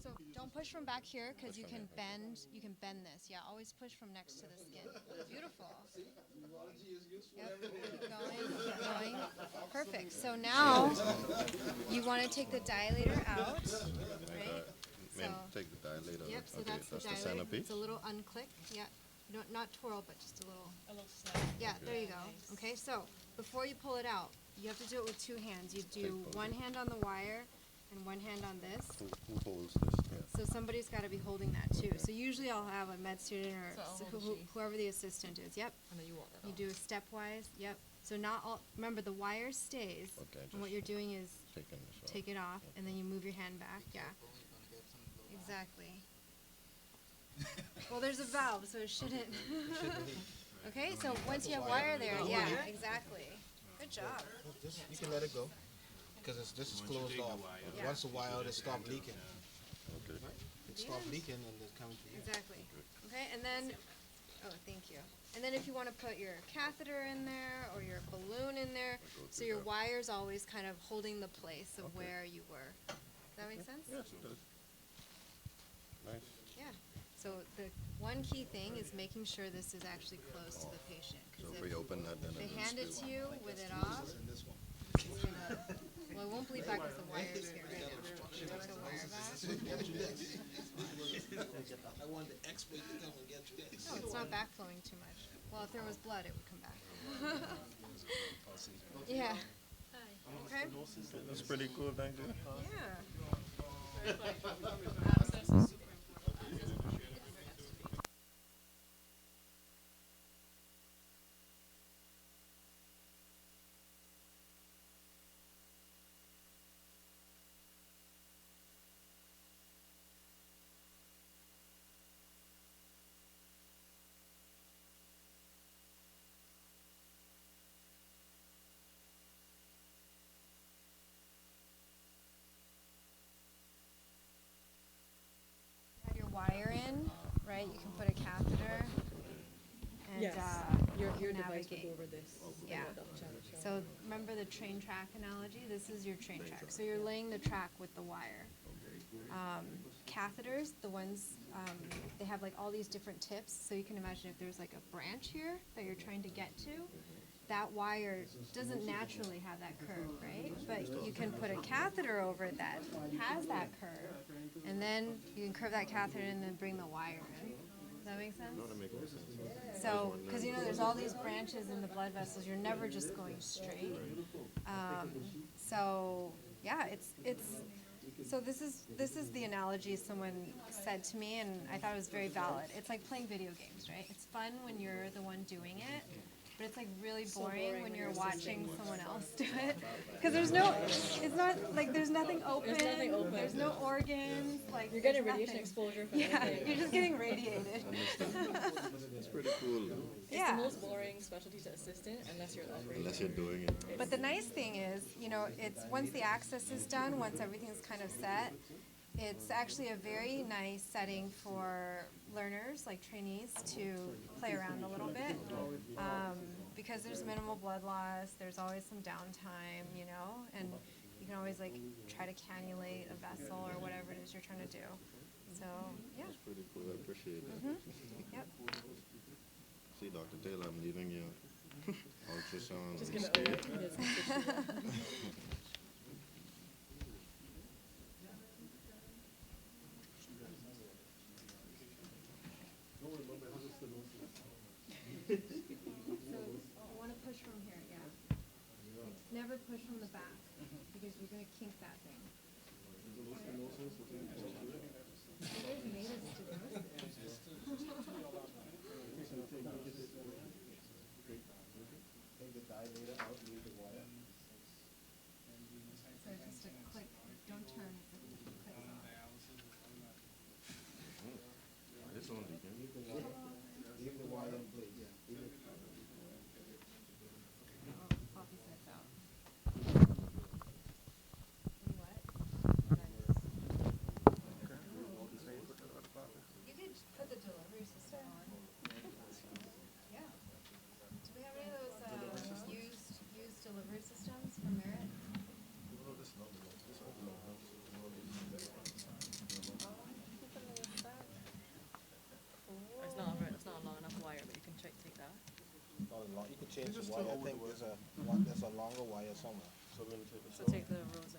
So don't push from back here because you can bend this. Yeah, always push from next to the skin. Beautiful. Yep, keep going. Perfect. So now you want to take the dilator out, right? So take the dilator. yep, so that's the dilator. It's a little unclick. Yeah. Not twirl, but just a little snap. Yeah, there you go. Okay, so before you pull it out, you have to do it with 2 hands. You do one hand on the wire and one hand on this. Who holds this? Yeah. So somebody's got to be holding that too. So usually I'll have a med student or whoever the assistant is. Yep. And then you walk it You do it stepwise. Yep. So not all. Remember, the wire stays. Okay, And what you're doing is taking this off. take it off, and then you move your hand back. Yeah. Exactly. Well, there's a valve, so it shouldn't. Okay. So once you have wire there, yeah, exactly. Good job. You can let it go because this is closed off. Yeah. Once a while, it stopped leaking. Okay. It stopped leaking and it's coming to you. Exactly. Okay, and then, oh, thank you. And then if you want to put your catheter in there or your balloon in there, so your wire's always kind of holding the place of where you were. Does that make sense? Yes, it does. Nice. Yeah. So the one key thing is making sure this is actually close to the patient. So Because if we open that, then they it hand it to you with it off, it's gonna, well, it won't bleed back because the wire's here right now. Put the wire back. I want the expert to come and get you guys. No, it's not backflowing too much. Well, if there was blood, it would come back. Yeah. Okay. That's pretty cool, thank you. Yeah. Have your wire in, right? You can put a catheter. And, Yes. Your device will navigate. go over this. Yeah. So remember the train track analogy? This is your train track. So you're laying the track with the wire. Catheters, the ones, they have like all these different tips. So you can imagine if there's like a branch here that you're trying to get to, that wire doesn't naturally have that curve, right? But you can put a catheter over it that has that curve, and then you can curve that catheter and then bring the wire in. Does that make sense? That makes more sense. So, because you know, there's all these branches in the blood vessels. You're never just going straight. So, yeah, so this is the analogy someone said to me, and I thought it was very valid. It's like playing video games, right? It's fun when you're the one doing it, but but it's like really So boring boring when when you're you're watching assisting. someone else do it. Because there's no, it's not like there's nothing open. nothing open. There's no organs. Like You're there's getting radiation nothing. exposure from Yeah, everything. you're just getting radiated. It's pretty cool. It's Yeah. the most boring specialty to assist in unless you're the operator. Unless you're doing it. But the nice thing is, you know, it's once the access is done, once everything's kind of set, it's actually a very nice setting for learners, like trainees, to play around a little bit. Because there's minimal blood loss, there's always some downtime, you know, and you can always like try to cannulate a vessel or whatever it is you're trying to do. So, yeah. It's pretty cool. I appreciate that. Yep. See, Dr. Taylor, I'm leaving you. Ultrasound. Just give it over to his constituent. So you want to push from here, yeah. Never push from the back because you're going to kink that thing. There's native stenosis. Take the dilator out, leave the wire. So just a click, don't turn, it's a click. This one begin. Leave the wire in place. Leave it. Oh, poppy sets out. What? You could put the delivery system on. Yeah. Do we have any of those used delivery systems for Merit? It's not a long enough wire, but you can take that. You can change the wire. I think there's a longer wire somewhere. So take the rosa.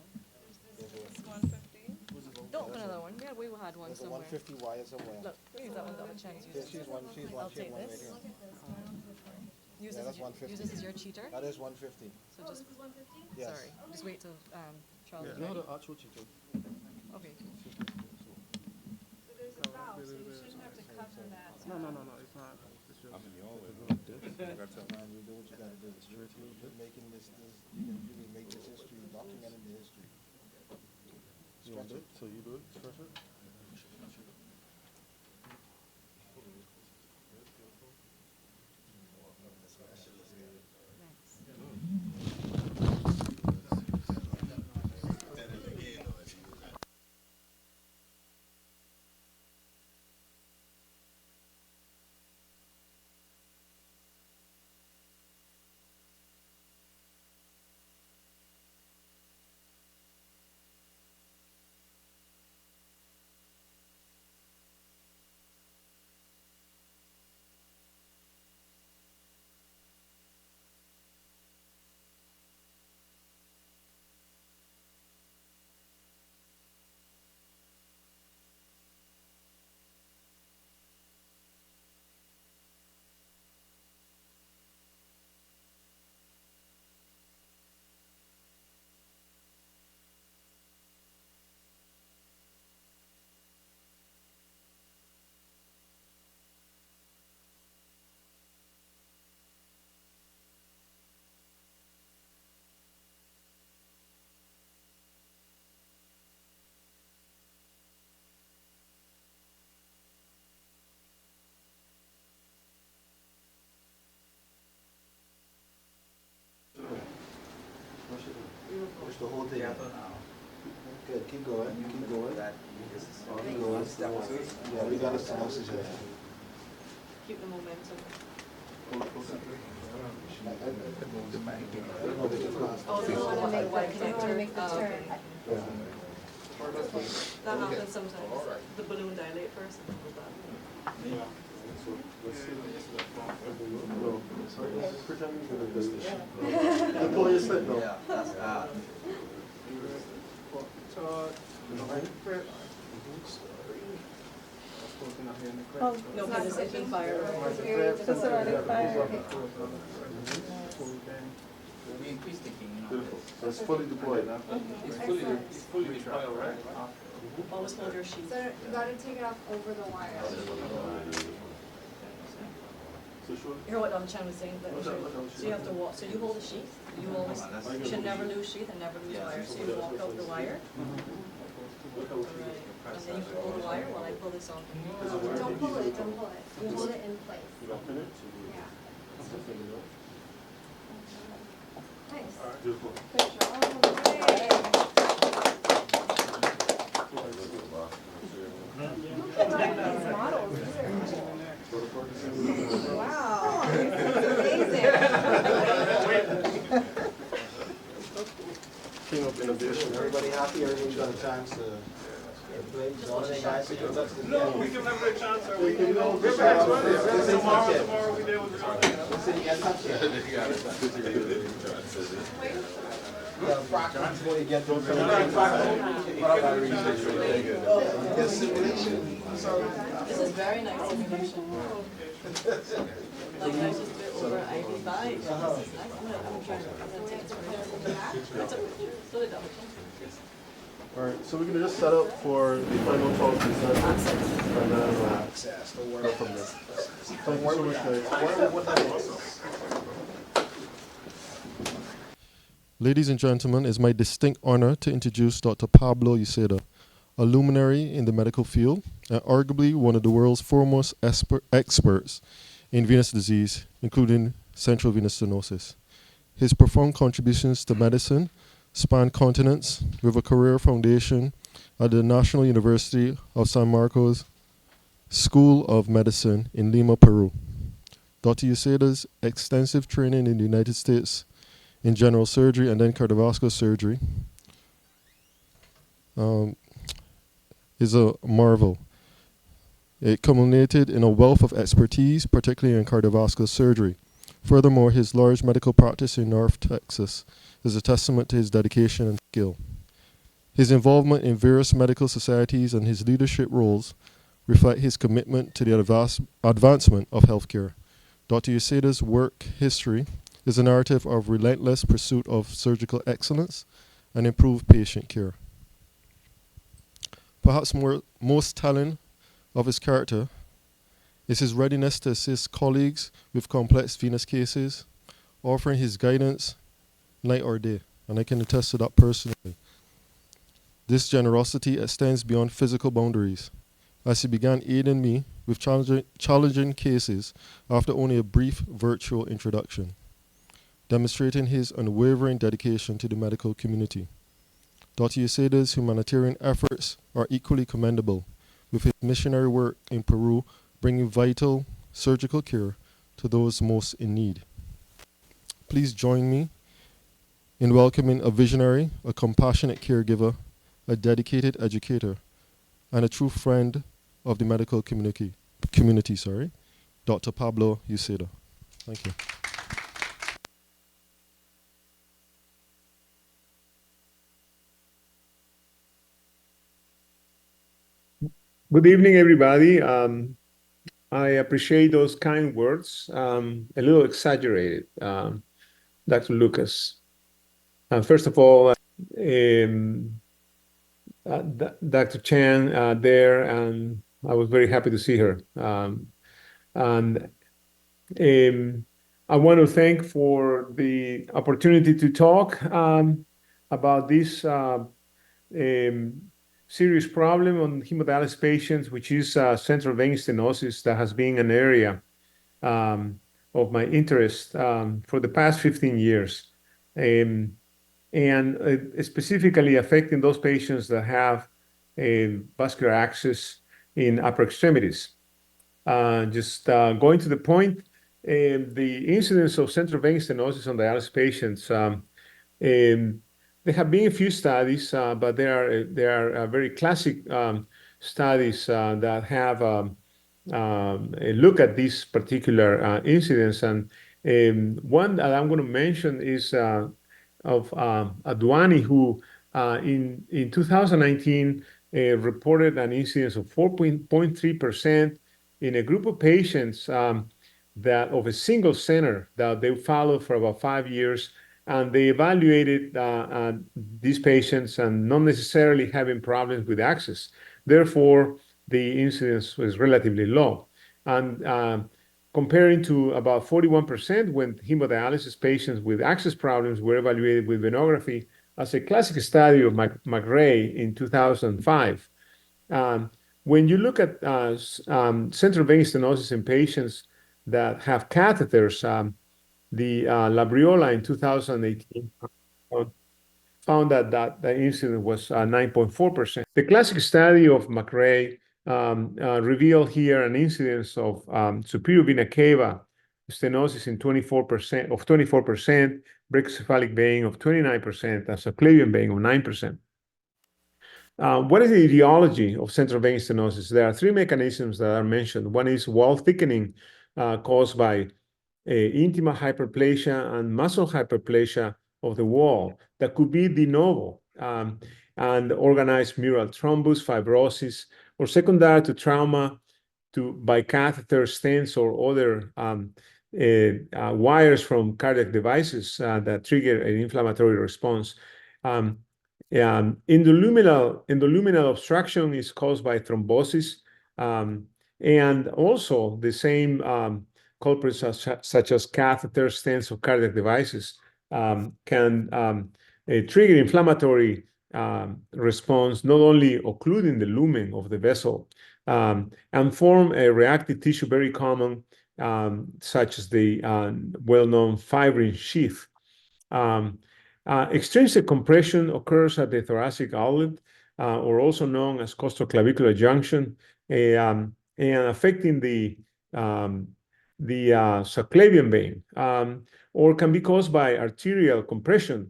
Don't open another one. Yeah, we had one There's a somewhere. 150 wire somewhere. Look, use that one. That one chance. Yeah, she's one I'll right take here. this. Use Yeah, this, that's 150. use this as your cheater. That is 150. So just, Yes. sorry, just wait till Charles is Not ready. the actual cheater. Okay. So there's a valve, so you shouldn't have to cover that. No, it's not. It's just. Man, you do what you gotta do. You're making this, you can make this history, documenting the history. You want it? So you do it? Stretch it? Nice. Push the whole thing. Good, keep going, keep going. Keep going. Yeah, we got a stenosis here. Keep the momentum. Oh, so you want to make one connector? Oh, okay. That happens sometimes. The balloon dilate first and then goes back. Pull your slip though. Yeah, that's bad. No, because it's itching fire. We increase the king, Beautiful. So it's fully deployed. It's fully deployed, right? Always hold your sheet. So you gotta take it off over the wire. So Hear what Dr. Chan was saying, let me show you. So you have to walk, so you hold the sheath, you always, you should never lose sheath and never lose wire, so you walk out the wire. Right, and then you pull the wire while I pull this off. Don't pull it, don't pull it. You hold it in place. Yeah. Nice. Beautiful. Good These models, these are cool. Wow, this is amazing. King of innovation. Everybody happy? Everybody got a chance to play? Don't any guys think it's up to the No, we can never get a chance. Or we can go. Get back to it. Tomorrow we deal with it. Listen, you got touch it. Yeah, practice before you get to the simulation. This is very nice simulation. Like I just do it over 85. This is nice. I'm gonna try to take it to so the double. All right, so we're gonna just set up for the final talk session, and then go from there. Thank you so much, guys. Ladies and gentlemen, it's my distinct honor to introduce Dr. Pablo Uceda, a luminary in the medical field and arguably one of the world's foremost experts in venous disease, including central venous stenosis. His profound contributions to medicine span continents with a career foundation at the National University of San Marcos School of Medicine in Lima, Peru. Dr. Uceda's extensive training in the United States in general surgery and then cardiovascular surgery is a marvel. It culminated in a wealth of expertise, particularly in cardiovascular surgery. Furthermore, his large medical practice in North Texas is a testament to his dedication and skill. His involvement in various medical societies and his leadership roles reflect his commitment to the advancement of healthcare. Dr. Uceda's work history is a narrative of relentless pursuit of surgical excellence and improved patient care. Perhaps most telling of his character is his readiness to assist colleagues with complex venous cases, offering his guidance night or day, and I can attest to that personally. This generosity extends beyond physical boundaries, as he began aiding me with challenging cases after only a brief virtual introduction, demonstrating his unwavering dedication to the medical community. Dr. Uceda's humanitarian efforts are equally commendable, with his missionary work in Peru bringing vital surgical care to those most in need. Please join me in welcoming a visionary, a compassionate caregiver, a dedicated educator, and a true friend of the medical community, Dr. Pablo Uceda. Thank you. Good evening, everybody. I appreciate those kind words, a little exaggerated, Dr. Lucas. First of all, Dr. Chan there, and I was very happy to see her. And I want to thank for the opportunity to talk about this serious problem on hemodialysis patients, which is central vein stenosis, that has been an area of my interest for the past 15 years. And specifically affecting those patients that have vascular access in upper extremities. Just going to the point, the incidence of central vein stenosis on dialysis patients, there have been a few studies, but there are very classic studies that have a look at this particular incidence. And one that I'm going to mention is of Adwani, who in 2019 reported an incidence of 4.3% in a group of patients that of a single center that they followed for about 5 years. And they evaluated these patients and not necessarily having problems with access. Therefore, the incidence was relatively low. And comparing to about 41% when hemodialysis patients with access problems were evaluated with venography as a classic study of McRae in 2005. When you look at central vein stenosis in patients that have catheters, the Labriola in 2018 found that the incidence was 9.4%. The classic study of McRae revealed here an incidence of superior vena cava stenosis in 24%, brachycephalic vein of 29%, and subclavian vein of 9%. What is the etiology of central vein stenosis? There are three mechanisms that are mentioned. One is wall thickening caused by intima hyperplasia and muscle hyperplasia of the wall that could be de novo and organized mural thrombus, fibrosis, or secondary to trauma by catheter stents or other wires from cardiac devices that trigger an inflammatory response. Endoluminal obstruction is caused by thrombosis, and also the same culprits such as catheters, stents, or cardiac devices can trigger inflammatory response, not only occluding the lumen of the vessel, and form a reactive tissue very common, such as the well-known fibrin sheath. Extrinsic compression occurs at the thoracic outlet, or also known as costoclavicular junction, and affecting the subclavian vein, or can be caused by arterial compression,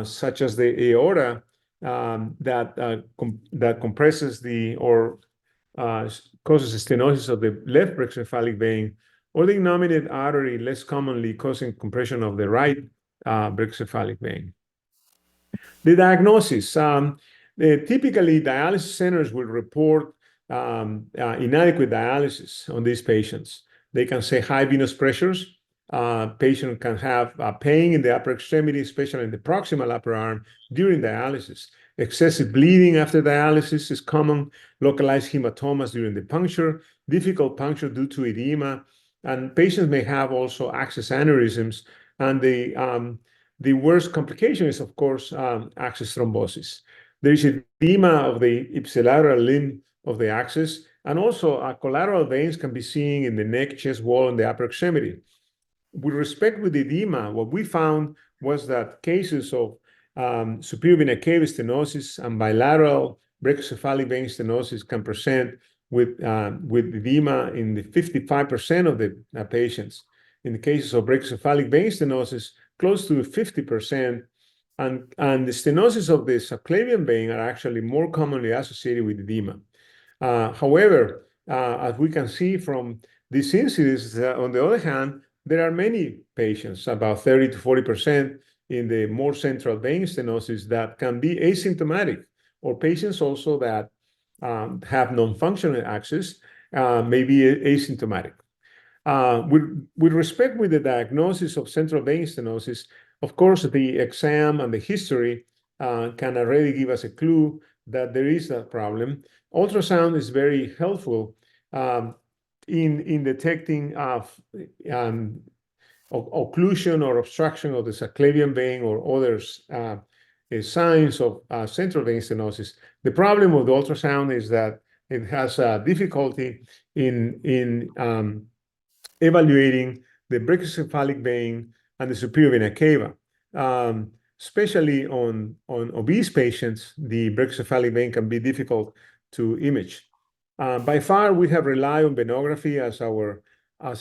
such as the aorta that compresses or causes stenosis of the left brachycephalic vein, or the innominate artery, less commonly causing compression of the right brachycephalic vein. The diagnosis. Typically, dialysis centers will report inadequate dialysis on these patients. They can say high venous pressures. Patient can have pain in the upper extremity, especially in the proximal upper arm during dialysis. Excessive bleeding after dialysis is common. Localized hematomas during the puncture, difficult puncture due to edema, and patients may have also access aneurysms. And the worst complication is, of course, access thrombosis. There is edema of the ipsilateral limb of the axis, and also collateral veins can be seen in the neck, chest wall, and the upper extremity. With respect with edema, what we found was that cases of superior vena cava stenosis and bilateral brachycephalic vein stenosis can present with edema in the 55% of the patients. In the cases of brachycephalic vein stenosis, close to 50%, and the stenosis of the subclavian vein are actually more commonly associated with edema. However, as we can see from these incidences, on the other hand, there are many patients, about 30 to 40% in the more central vein stenosis, that can be asymptomatic, or patients also that have non-functional access may be asymptomatic. With respect with the diagnosis of central vein stenosis, of course, the exam and the history can already give us a clue that there is that problem. Ultrasound is very helpful in detecting occlusion or obstruction of the subclavian vein or other signs of central vein stenosis. The problem with ultrasound is that it has difficulty in evaluating the brachycephalic vein and the superior vena cava. Especially on obese patients, the brachycephalic vein can be difficult to image. By far, we have relied on venography as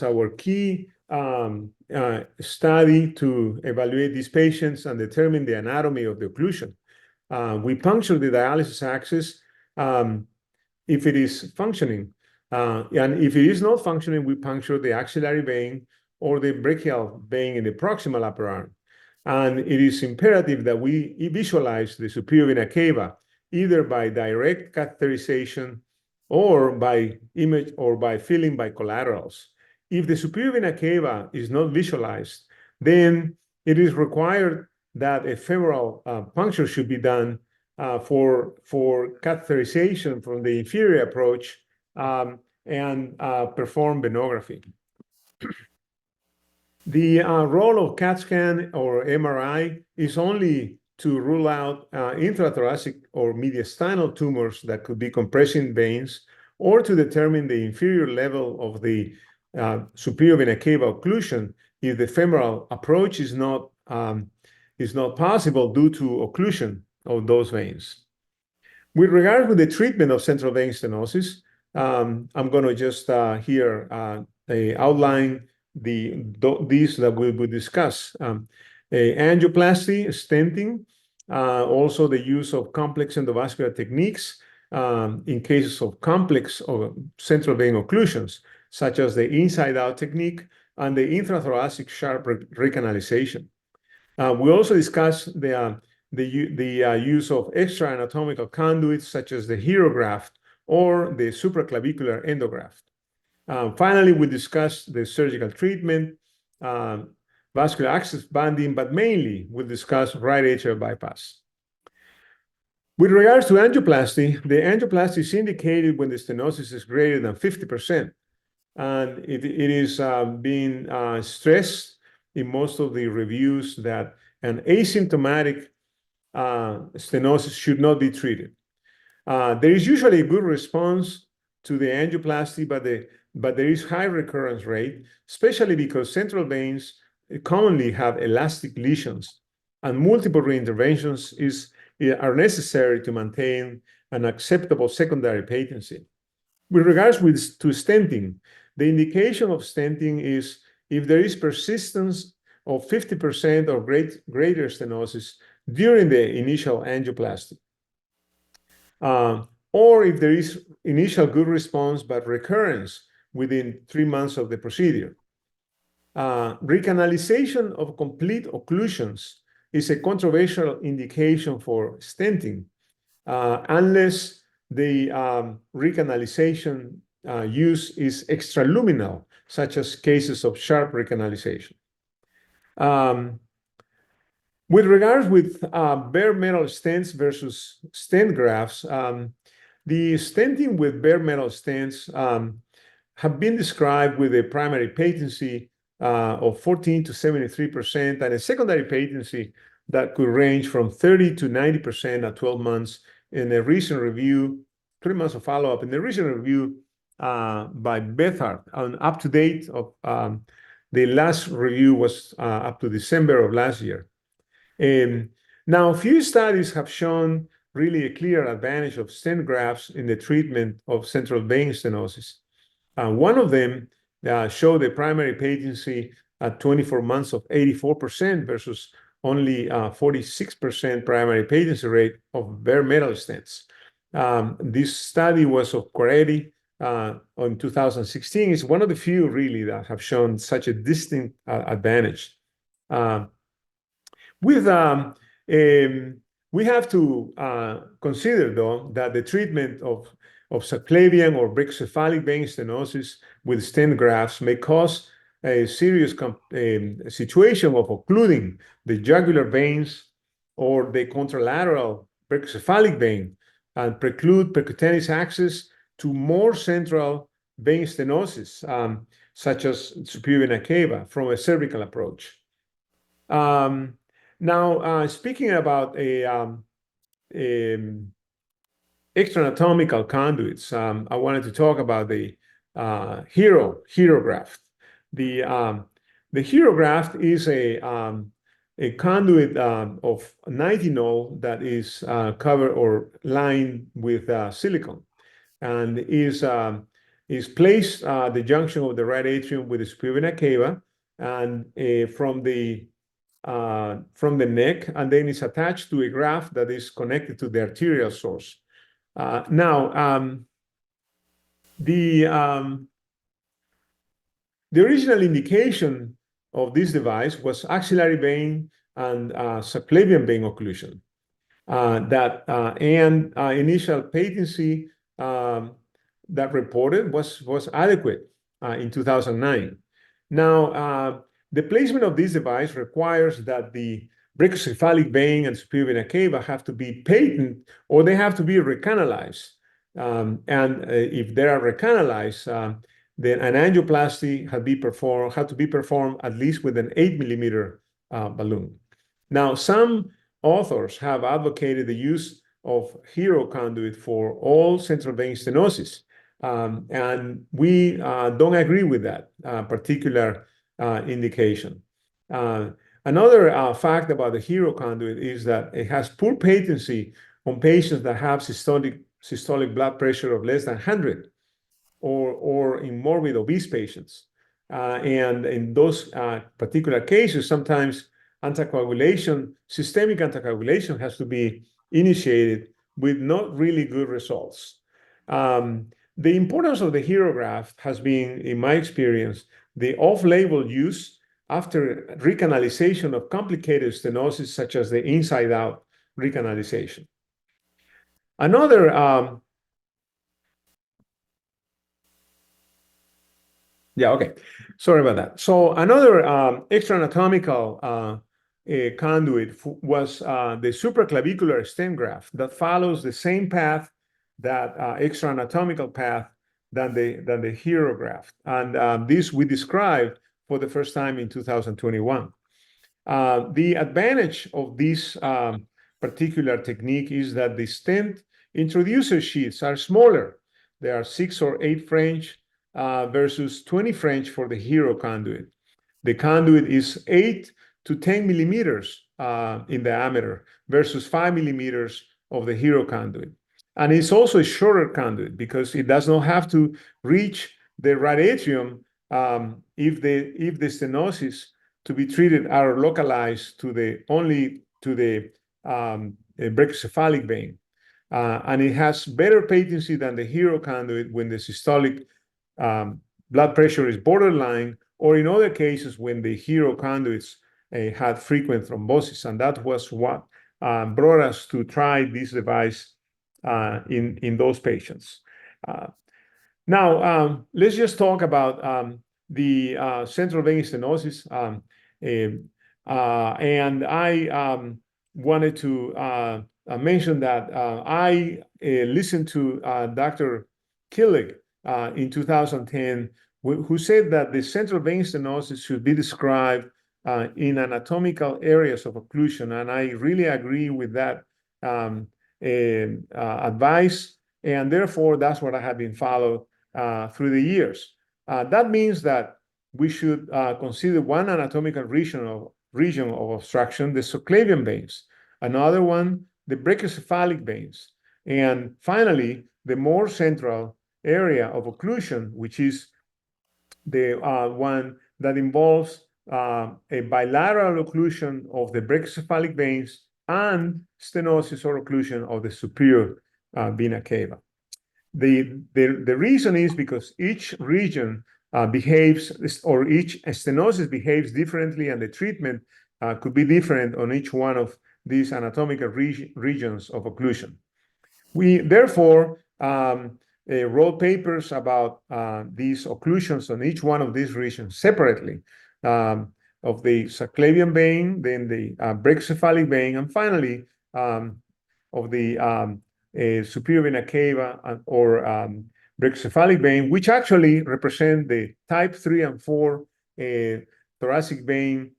our key study to evaluate these patients and determine the anatomy of the occlusion. We puncture the dialysis axis if it is functioning. And if it is not functioning, we puncture the axillary vein or the brachial vein in the proximal upper arm. And it is imperative that we visualize the superior vena cava, either by direct catheterization or by image or by filling by collaterals. If the superior vena cava is not visualized, then it is required that a femoral puncture should be done for catheterization from the inferior approach and perform venography. The role of CAT scan or MRI is only to rule out intrathoracic or mediastinal tumors that could be compressing veins, or to determine the inferior level of the superior vena cava occlusion if the femoral approach is not possible due to occlusion of those veins. With regard to the treatment of central vein stenosis, I'm going to just here outline these that we will discuss. Angioplasty, stenting, also the use of complex endovascular techniques in cases of complex or central vein occlusions, such as the inside-out technique and the intrathoracic sharp recanalization. We also discussed the use of extra anatomical conduits, such as the herograft or the supraclavicular endograft. Finally, we discussed the surgical treatment, vascular access banding, but mainly we'll discuss right atrial bypass. With regards to angioplasty, the angioplasty is indicated when the stenosis is greater than 50%. And it is being stressed in most of the reviews that an asymptomatic stenosis should not be treated. There is usually a good response to the angioplasty, but there is high recurrence rate, especially because central veins commonly have elastic lesions, and multiple reinterventions are necessary to maintain an acceptable secondary patency. With regards to stenting, the indication of stenting is if there is persistence of 50% or greater stenosis during the initial angioplasty, or if there is initial good response but recurrence within 3 months of the procedure. Recanalization of complete occlusions is a controversial indication for stenting, unless the recanalization use is extraluminal, such as cases of sharp recanalization. With regards with bare metal stents versus stent grafts, the stenting with bare metal stents have been described with a primary patency of 14 to 73% and a secondary patency that could range from 30 to 90% at 12 months in a recent review, 3 months of follow-up, in the recent review by Bethard, and up to date of the last review was up to December of last year. Now, a few studies have shown really a clear advantage of stent grafts in the treatment of central vein stenosis. One of them showed a primary patency at 24 months of 84% versus only 46% primary patency rate of bare metal stents. This study was of Quaretti in 2016. It's one of the few really that have shown such a distinct advantage. We have to consider, though, that the treatment of subclavian or brachycephalic vein stenosis with stent grafts may cause a serious situation of occluding the jugular veins or the contralateral brachycephalic vein and preclude percutaneous access to more central vein stenosis, such as superior vena cava, from a cervical approach. Now, speaking about extra-anatomical conduits, I wanted to talk about the herograft. The herograft is a conduit of nitinol that is covered or lined with silicone, and is placed at the junction of the right atrium with the superior vena cava, and from the neck, and then it's attached to a graft that is connected to the arterial source. Now, the original indication of this device was axillary vein and subclavian vein occlusion. And initial patency that reported was adequate in 2009. Now, the placement of this device requires that the brachycephalic vein and superior vena cava have to be patent, or they have to be recanalized. And if they are recanalized, then an angioplasty had to be performed at least with an 8 millimeter balloon. Now, some authors have advocated the use of hero conduit for all central vein stenosis, and we don't agree with that particular indication. Another fact about the hero conduit is that it has poor patency on patients that have systolic blood pressure of less than 100, or in morbid obese patients. And in those particular cases, sometimes systemic anticoagulation has to be initiated with not really good results. The importance of the hero graft has been, in my experience, the off-label use after recanalization of complicated stenosis, such as the inside-out recanalization. Another Sorry about that. So another extra-anatomical conduit was the supraclavicular stent graft that follows the same path, that extra-anatomical path, than the hero graft. And this we described for the first time in 2021. The advantage of this particular technique is that the stent introducer sheaths are smaller. They are 6 or 8 French versus 20 French for the hero conduit. The conduit is 8 to 10 millimeters in diameter versus 5 millimeters of the hero conduit. And it's also a shorter conduit because it does not have to reach the right atrium if the stenosis to be treated are localized only to the brachiocephalic vein. And it has better patency than the hero conduit when the systolic blood pressure is borderline, or in other cases when the hero conduits had frequent thrombosis. And that was what brought us to try this device in those patients. Now, let's just talk about the central vein stenosis. And I wanted to mention that I listened to Dr. Killig in 2010, who said that the central vein stenosis should be described in anatomical areas of occlusion. And I really agree with that advice. And therefore, that's what I have been followed through the years. That means that we should consider one anatomical region of obstruction, the subclavian veins, another one, the brachiocephalic veins, and finally, the more central area of occlusion, which is the one that involves a bilateral occlusion of the brachiocephalic veins and stenosis or occlusion of the superior vena cava. The reason is because each region behaves, or each stenosis behaves differently, and the treatment could be different on each one of these anatomical regions of occlusion. We therefore wrote papers about these occlusions on each one of these regions separately, of the subclavian vein, then the brachiocephalic vein, and finally of the superior vena cava or brachiocephalic vein, which actually represent the type 3 and 4 thoracic vein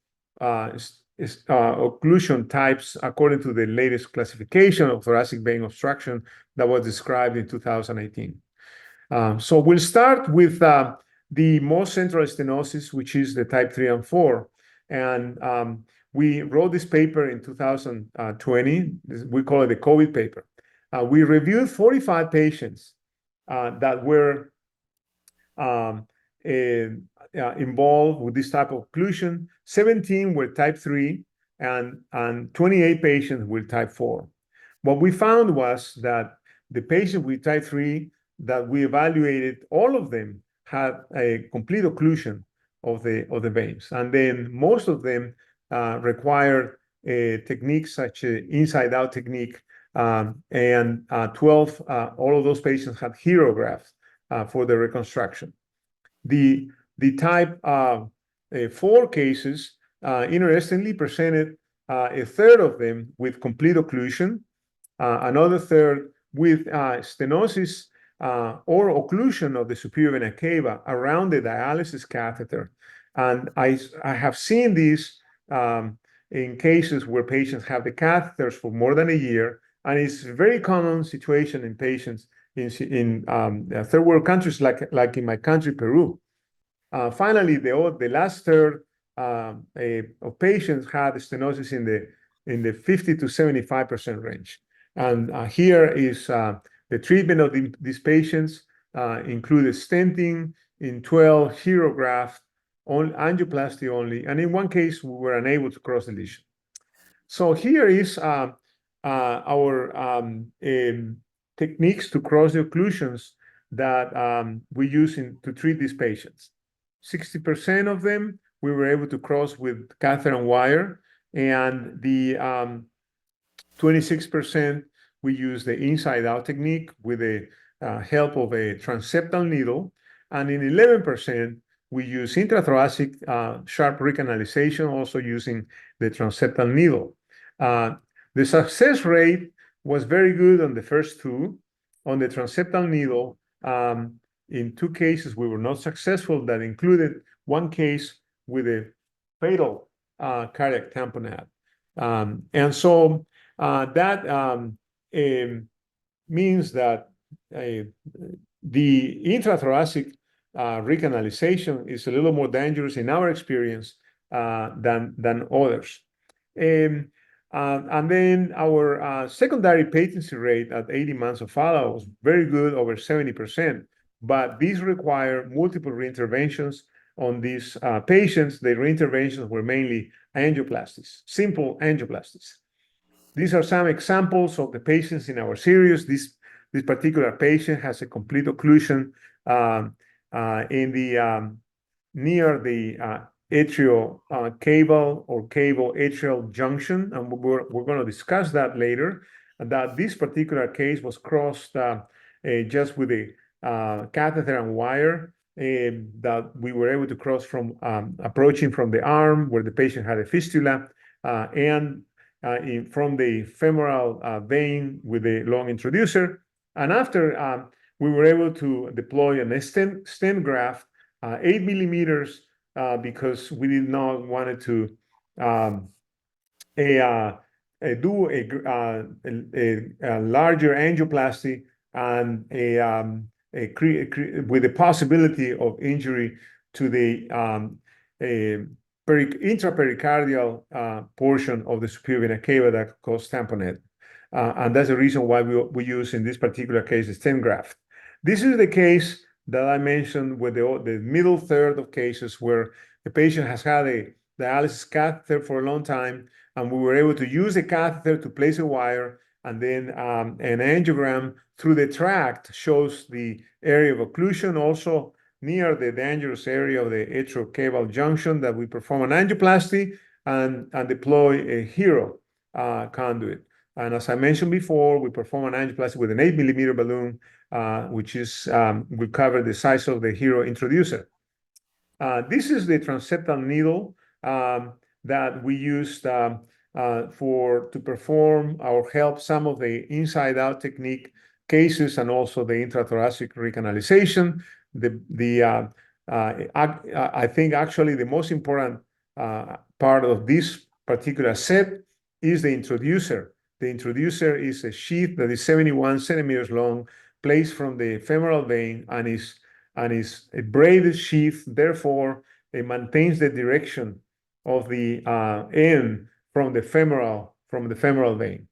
occlusion types according to the latest classification of thoracic vein obstruction that was described in 2018. So we'll start with the most central stenosis, which is the type 3 and 4. And we wrote this paper in 2020. We call it the COVID paper. We reviewed 45 patients that were involved with this type of occlusion. 17 were type 3 and 28 patients were type 4. What we found was that the patient with type 3 that we evaluated, all of them had a complete occlusion of the veins. And then most of them required techniques such as inside-out technique, and 12, all of those patients had hero grafts for the reconstruction. The type 4 cases, interestingly, presented a third of them with complete occlusion, another third with stenosis or occlusion of the superior vena cava around the dialysis catheter. And I have seen these in cases where patients have the catheters for more than a year, and it's a very common situation in patients in third world countries like in my country, Peru. Finally, the last third of patients had stenosis in the 50 to 75% range. And here is the treatment of these patients included stenting in 12 hero graft, angioplasty only, and in one case we were unable to cross the lesion. So here is our techniques to cross the occlusions that we use to treat these patients. 60% of them we were able to cross with catheter and wire, and the 26% we use the inside-out technique with the help of a transeptal needle, and in 11% we use intrathoracic sharp recanalization, also using the transeptal needle. The success rate was very good on the first two. On the transeptal needle, in 2 cases we were not successful. That included 1 case with a fatal cardiac tamponade. And so that means that the intrathoracic recanalization is a little more dangerous in our experience than others. And then our secondary patency rate at 80 months of follow-up was very good, over 70%. But these require multiple reinterventions on these patients. The reinterventions were mainly angioplasties, simple angioplasties. These are some examples of the patients in our series. This particular patient has a complete occlusion in the near the atriocaval or cavo-atrial junction, and we're going to discuss that later. That this particular case was crossed just with a catheter and wire that we were able to cross from approaching from the arm where the patient had a fistula and from the femoral vein with a long introducer. And after we were able to deploy a stent graft, 8 millimeters, because we did not want to do a larger angioplasty and with the possibility of injury to the intrapericardial portion of the superior vena cava that caused tamponade. And that's the reason why we use in this particular case the stent graft. This is the case that I mentioned with the middle third of cases where the patient has had a dialysis catheter for a long time, and we were able to use a catheter to place a wire, and then an angiogram through the tract shows the area of occlusion, also near the dangerous area of the atriocaval junction, that we perform an angioplasty and deploy a hero conduit. And as I mentioned before, we perform an angioplasty with an 8 millimeter balloon, which is, we cover the size of the hero introducer. This is the transeptal needle that we used to perform or help some of the inside-out technique cases and also the intrathoracic recanalization. I think actually the most important part of this particular set is the introducer. The introducer is a sheath that is 71 centimeters long, placed from the femoral vein, and is a braided sheath. Therefore, it maintains the direction of the end from the femoral vein.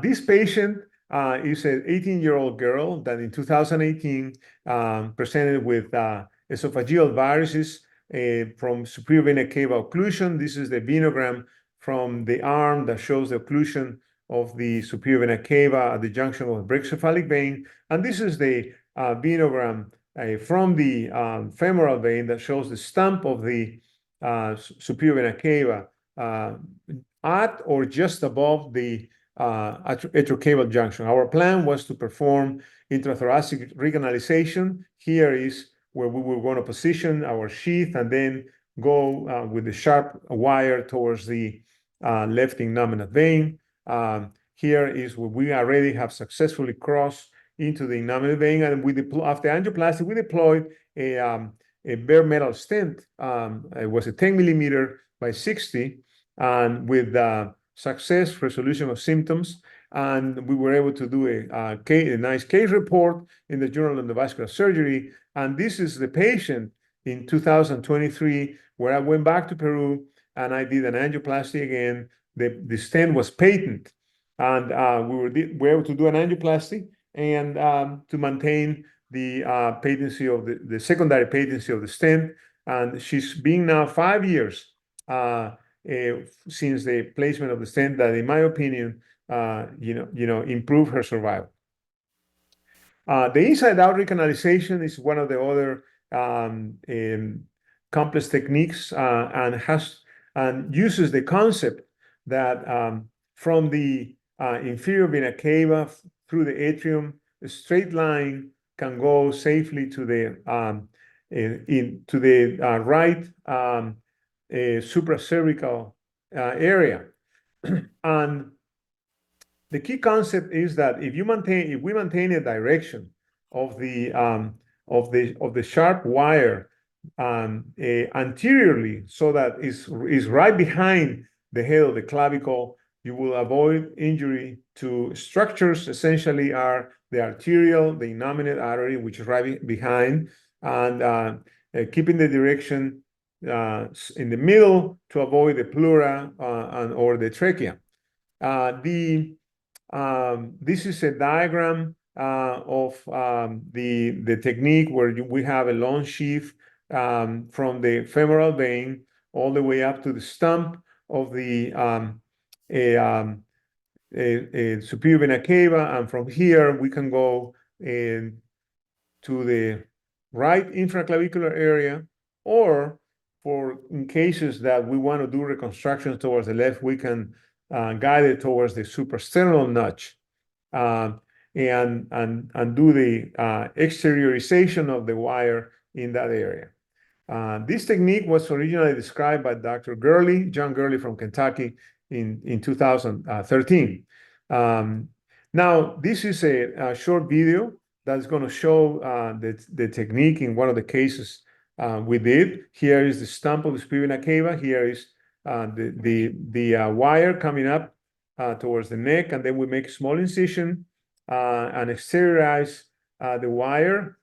This patient is an 18-year-old girl that in 2018 presented with esophageal varices from superior vena cava occlusion. This is the venogram from the arm that shows the occlusion of the superior vena cava at the junction of the brachiocephalic vein. And this is the venogram from the femoral vein that shows the stump of the superior vena cava at or just above the atriocaval junction. Our plan was to perform intrathoracic recanalization. Here is where we were going to position our sheath and then go with the sharp wire towards the left innominate vein. Here is where we already have successfully crossed into the innominate vein, and after angioplasty, we deployed a bare metal stent. It was a 10 millimeter by 60, and with success resolution of symptoms. And we were able to do a nice case report in the Journal of Endovascular Surgery. And this is the patient in 2023, where I went back to Peru and I did an angioplasty again. The stent was patent, and we were able to do an angioplasty and to maintain the patency of the secondary patency of the stent. And she's been now 5 years since the placement of the stent, that, in my opinion, improve her survival. The inside-out recanalization is one of the other complex techniques, and uses the concept that from the inferior vena cava through the atrium, a straight line can go safely to the right supracervical area. And the key concept is that if we maintain a direction of the sharp wire anteriorly, so that is right behind the head of the clavicle, you will avoid injury to structures. Essentially, are the arterial, the innominate artery, which is right behind, and keeping the direction in the middle to avoid the pleura or the trachea. This is a diagram of the technique where we have a long sheath from the femoral vein all the way up to the stump of the superior vena cava, and from here we can go to the right infraclavicular area, or in cases that we want to do reconstruction towards the left, we can guide it towards the suprasternal notch, and do the exteriorization of the wire in that area. This technique was originally described by Dr. Gurley, John Gurley from Kentucky, in 2013. Now, this is a short video that's going to show the technique in one of the cases we did. Here is the stump of the superior vena cava. Here is the wire coming up towards the neck, and then we make a small incision and exteriorize the wire.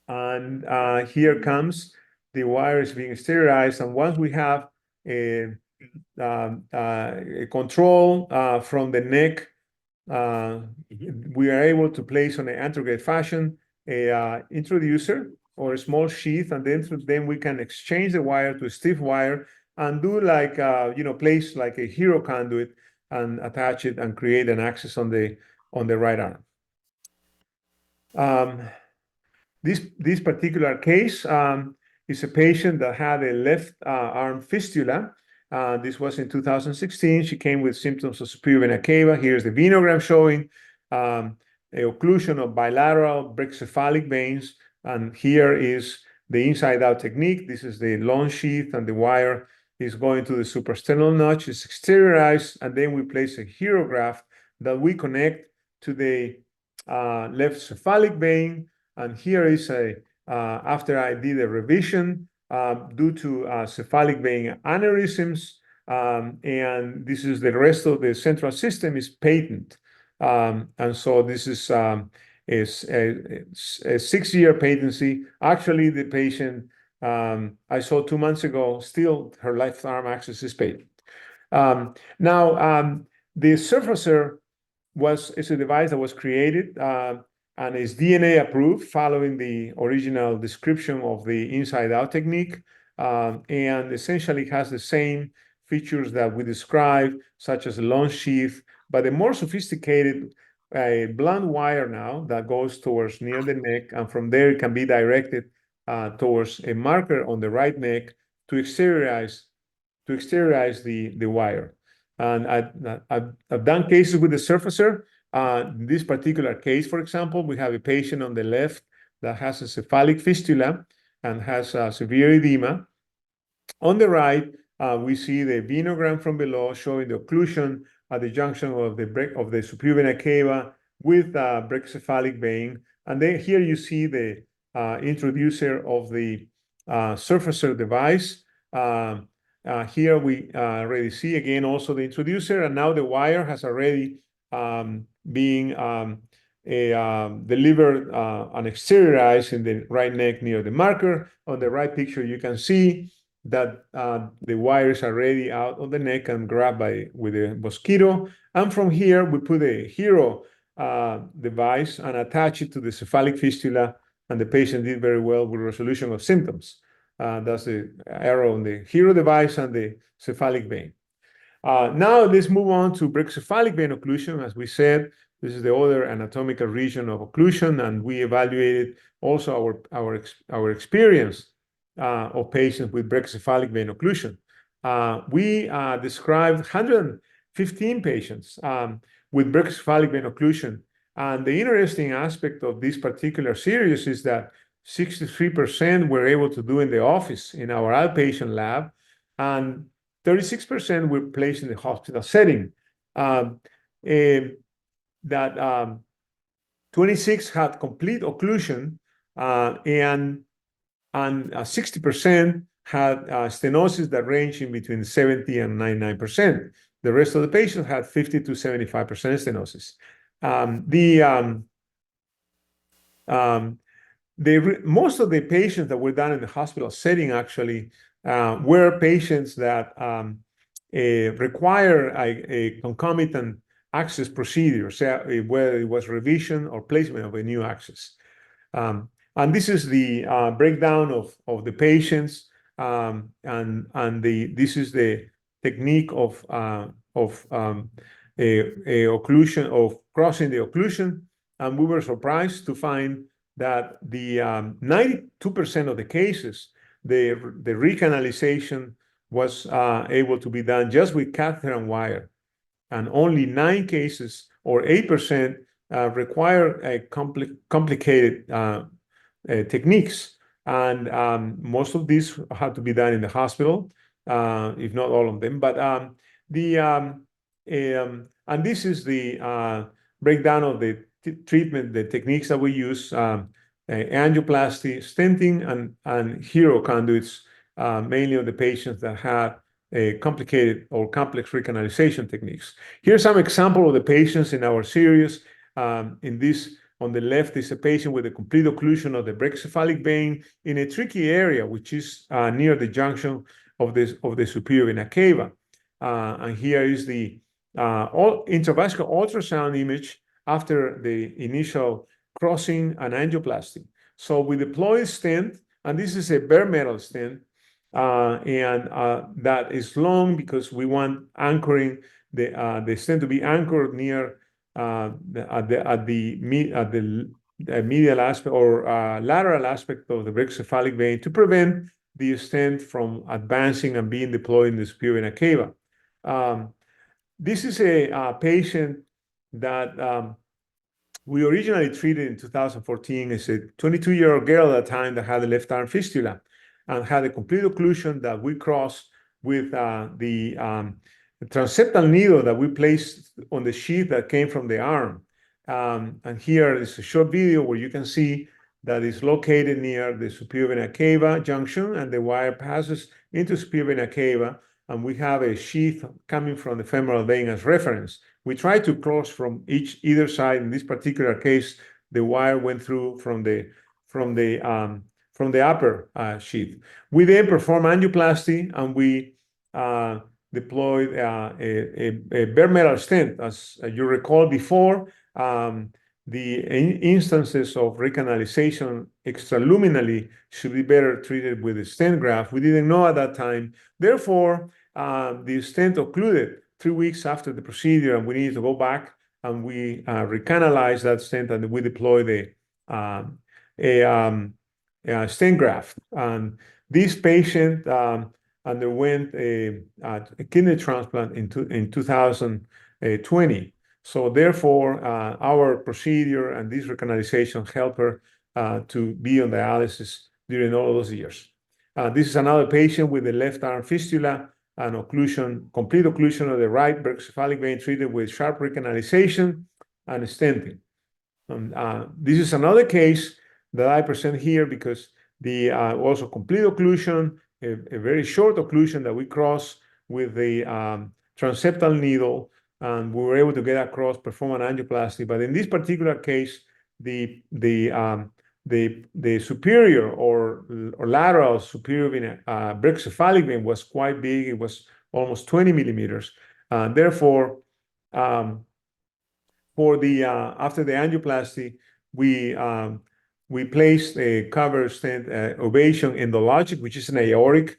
And here comes the wire is being exteriorized. And once we have a control from the neck, we are able to place on an anterograde fashion a introducer or a small sheath, and then we can exchange the wire to a stiff wire and do place like a hero conduit and attach it and create an access on the right arm. This particular case is a patient that had a left arm fistula. This was in 2016. She came with symptoms of superior vena cava. Here's the venogram showing a occlusion of bilateral brachycephalic veins. And here is the inside-out technique. This is the long sheath, and the wire is going to the suprasternal notch. It's exteriorized, and then we place a hero graft that we connect to the left cephalic vein. And here is after I did a revision due to cephalic vein aneurysms, and this is the rest of the central system is patent. And so this is a 6-year patency. Actually, the patient I saw 2 months ago, still her left arm axis is patent. Now, the surfacer is a device that was created and is DNA approved following the original description of the inside-out technique, and essentially has the same features that we described, such as a long sheath, but a more sophisticated blunt wire now that goes towards near the neck, and from there it can be directed towards a marker on the right neck to exteriorize the wire. And I've done cases with the surfacer. In this particular case, for example, we have a patient on the left that has a cephalic fistula and has severe edema. On the right, we see the venogram from below showing the occlusion at the junction of the superior vena cava with brachycephalic vein. And then here you see the introducer of the surfacer device. Here we already see again also the introducer, and now the wire has already being delivered and exteriorized in the right neck near the marker. On the right picture, you can see that the wire is already out of the neck and grabbed with a mosquito. And from here, we put a HERO device and attach it to the cephalic fistula, and the patient did very well with resolution of symptoms. That's the arrow on the HERO device and the cephalic vein. Now let's move on to brachycephalic vein occlusion. As we said, this is the other anatomical region of occlusion, and we evaluated also our experience of patients with brachycephalic vein occlusion. We described 115 patients with brachycephalic vein occlusion. And the interesting aspect of this particular series is that 63% were able to do in the office in our outpatient lab, and 36% were placed in the hospital setting. 26 had complete occlusion, and 60% had stenosis that ranged in between 70 and 99%. The rest of the patients had 50 to 75% stenosis. Most of the patients that were done in the hospital setting actually were patients that require a concomitant access procedure, whether it was revision or placement of a new access. And this is the breakdown of the patients, and this is the technique of occlusion, of crossing the occlusion. And we were surprised to find that the 92% of the cases, the recanalization was able to be done just with catheter and wire. And only 9 cases, or 8%, require a complicated techniques. And most of these had to be done in the hospital, if not all of them. But and this is the breakdown of the treatment, the techniques that we use: angioplasty, stenting, and HERO conduits, mainly of the patients that had a complicated or complex recanalization techniques. Here's some example of the patients in our series. In this, on the left is a patient with a complete occlusion of the brachycephalic vein in a tricky area, which is near the junction of the superior vena cava. And here is the intravascular ultrasound image after the initial crossing and angioplasty. So we deploy stent, and this is a bare metal stent, and that is long because we want anchoring the stent to be anchored near the medial aspect or lateral aspect of the brachycephalic vein to prevent the stent from advancing and being deployed in the superior vena cava. This is a patient that we originally treated in 2014 as a 22-year-old girl at the time that had a left arm fistula and had a complete occlusion that we crossed with the transeptal needle that we placed on the sheath that came from the arm. And here is a short video where you can see that it's located near the superior vena cava junction, and the wire passes into superior vena cava, and we have a sheath coming from the femoral vein as reference. We try to cross from either side. In this particular case, the wire went through from the upper sheath. We then perform angioplasty, and we deployed a bare metal stent. As you recall before, the instances of recanalization extraluminally should be better treated with a stent graft. We didn't know at that time. Therefore, the stent occluded 3 weeks after the procedure, and we needed to go back, and we recanalized that stent, and we deployed a stent graft. And this patient underwent a kidney transplant in 2020. So therefore, our procedure and this recanalization helped her to be on dialysis during all those years. This is another patient with a left arm fistula and occlusion, complete occlusion of the right brachycephalic vein treated with sharp recanalization and stenting. This is another case that I present here because the also complete occlusion, a very short occlusion that we cross with the transeptal needle, and we were able to get across, perform an angioplasty. But in this particular case, the superior or lateral superior vein, brachycephalic vein was quite big. It was almost 20 millimeters. Therefore, for the after the angioplasty, we placed a cover stent ovation endologic, which is an aortic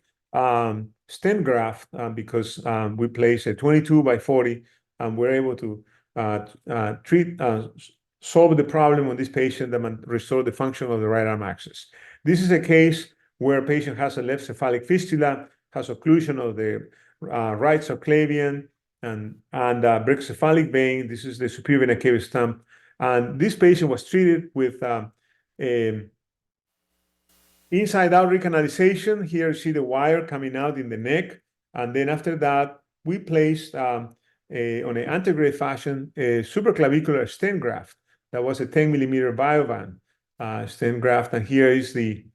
stent graft because we placed a 22 by 40, and we're able to solve the problem on this patient and restore the function of the right arm axis. This is a case where a patient has a left cephalic fistula, has occlusion of the right subclavian, and brachycephalic vein. This is the superior vena cava stump. And this patient was treated with inside-out recanalization. Here you see the wire coming out in the neck. And then after that, we placed on an antegrade fashion a supraclavicular stent graft. That was a 10 millimeter Biovan stent graft. And here is the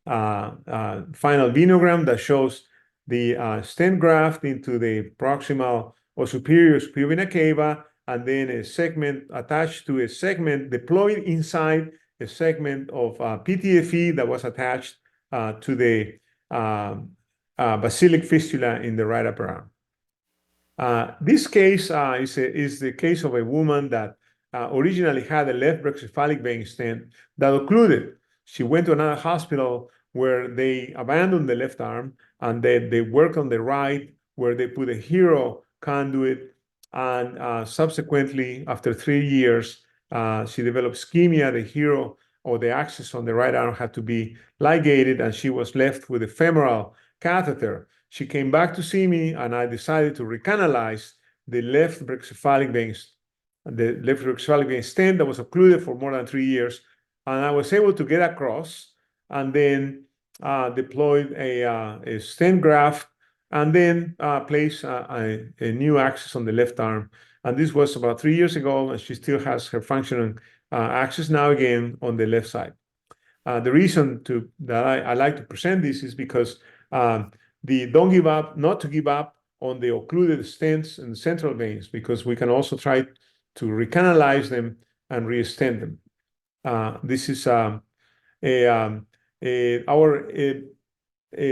final venogram that shows the stent graft into the proximal or superior vena cava, and then a segment attached to a segment deployed inside a segment of PTFE that was attached to the basilic fistula in the right upper arm. This case is the case of a woman that originally had a left brachycephalic vein stent that occluded. She went to another hospital where they abandoned the left arm, and they worked on the right, where they put a HERO conduit, and subsequently, after 3 years, she developed ischemia. The HERO or the axis on the right arm had to be ligated, and she was left with a femoral catheter. She came back to see me, and I decided to recanalize the left brachycephalic vein, stent that was occluded for more than 3 years, and I was able to get across, and then deployed a stent graft, and then place a new axis on the left arm. And this was about 3 years ago, and she still has her functioning axis now again on the left side. The reason that I like to present this is because not to give up on the occluded stents and central veins, because we can also try to recanalize them and re-stent them. This is our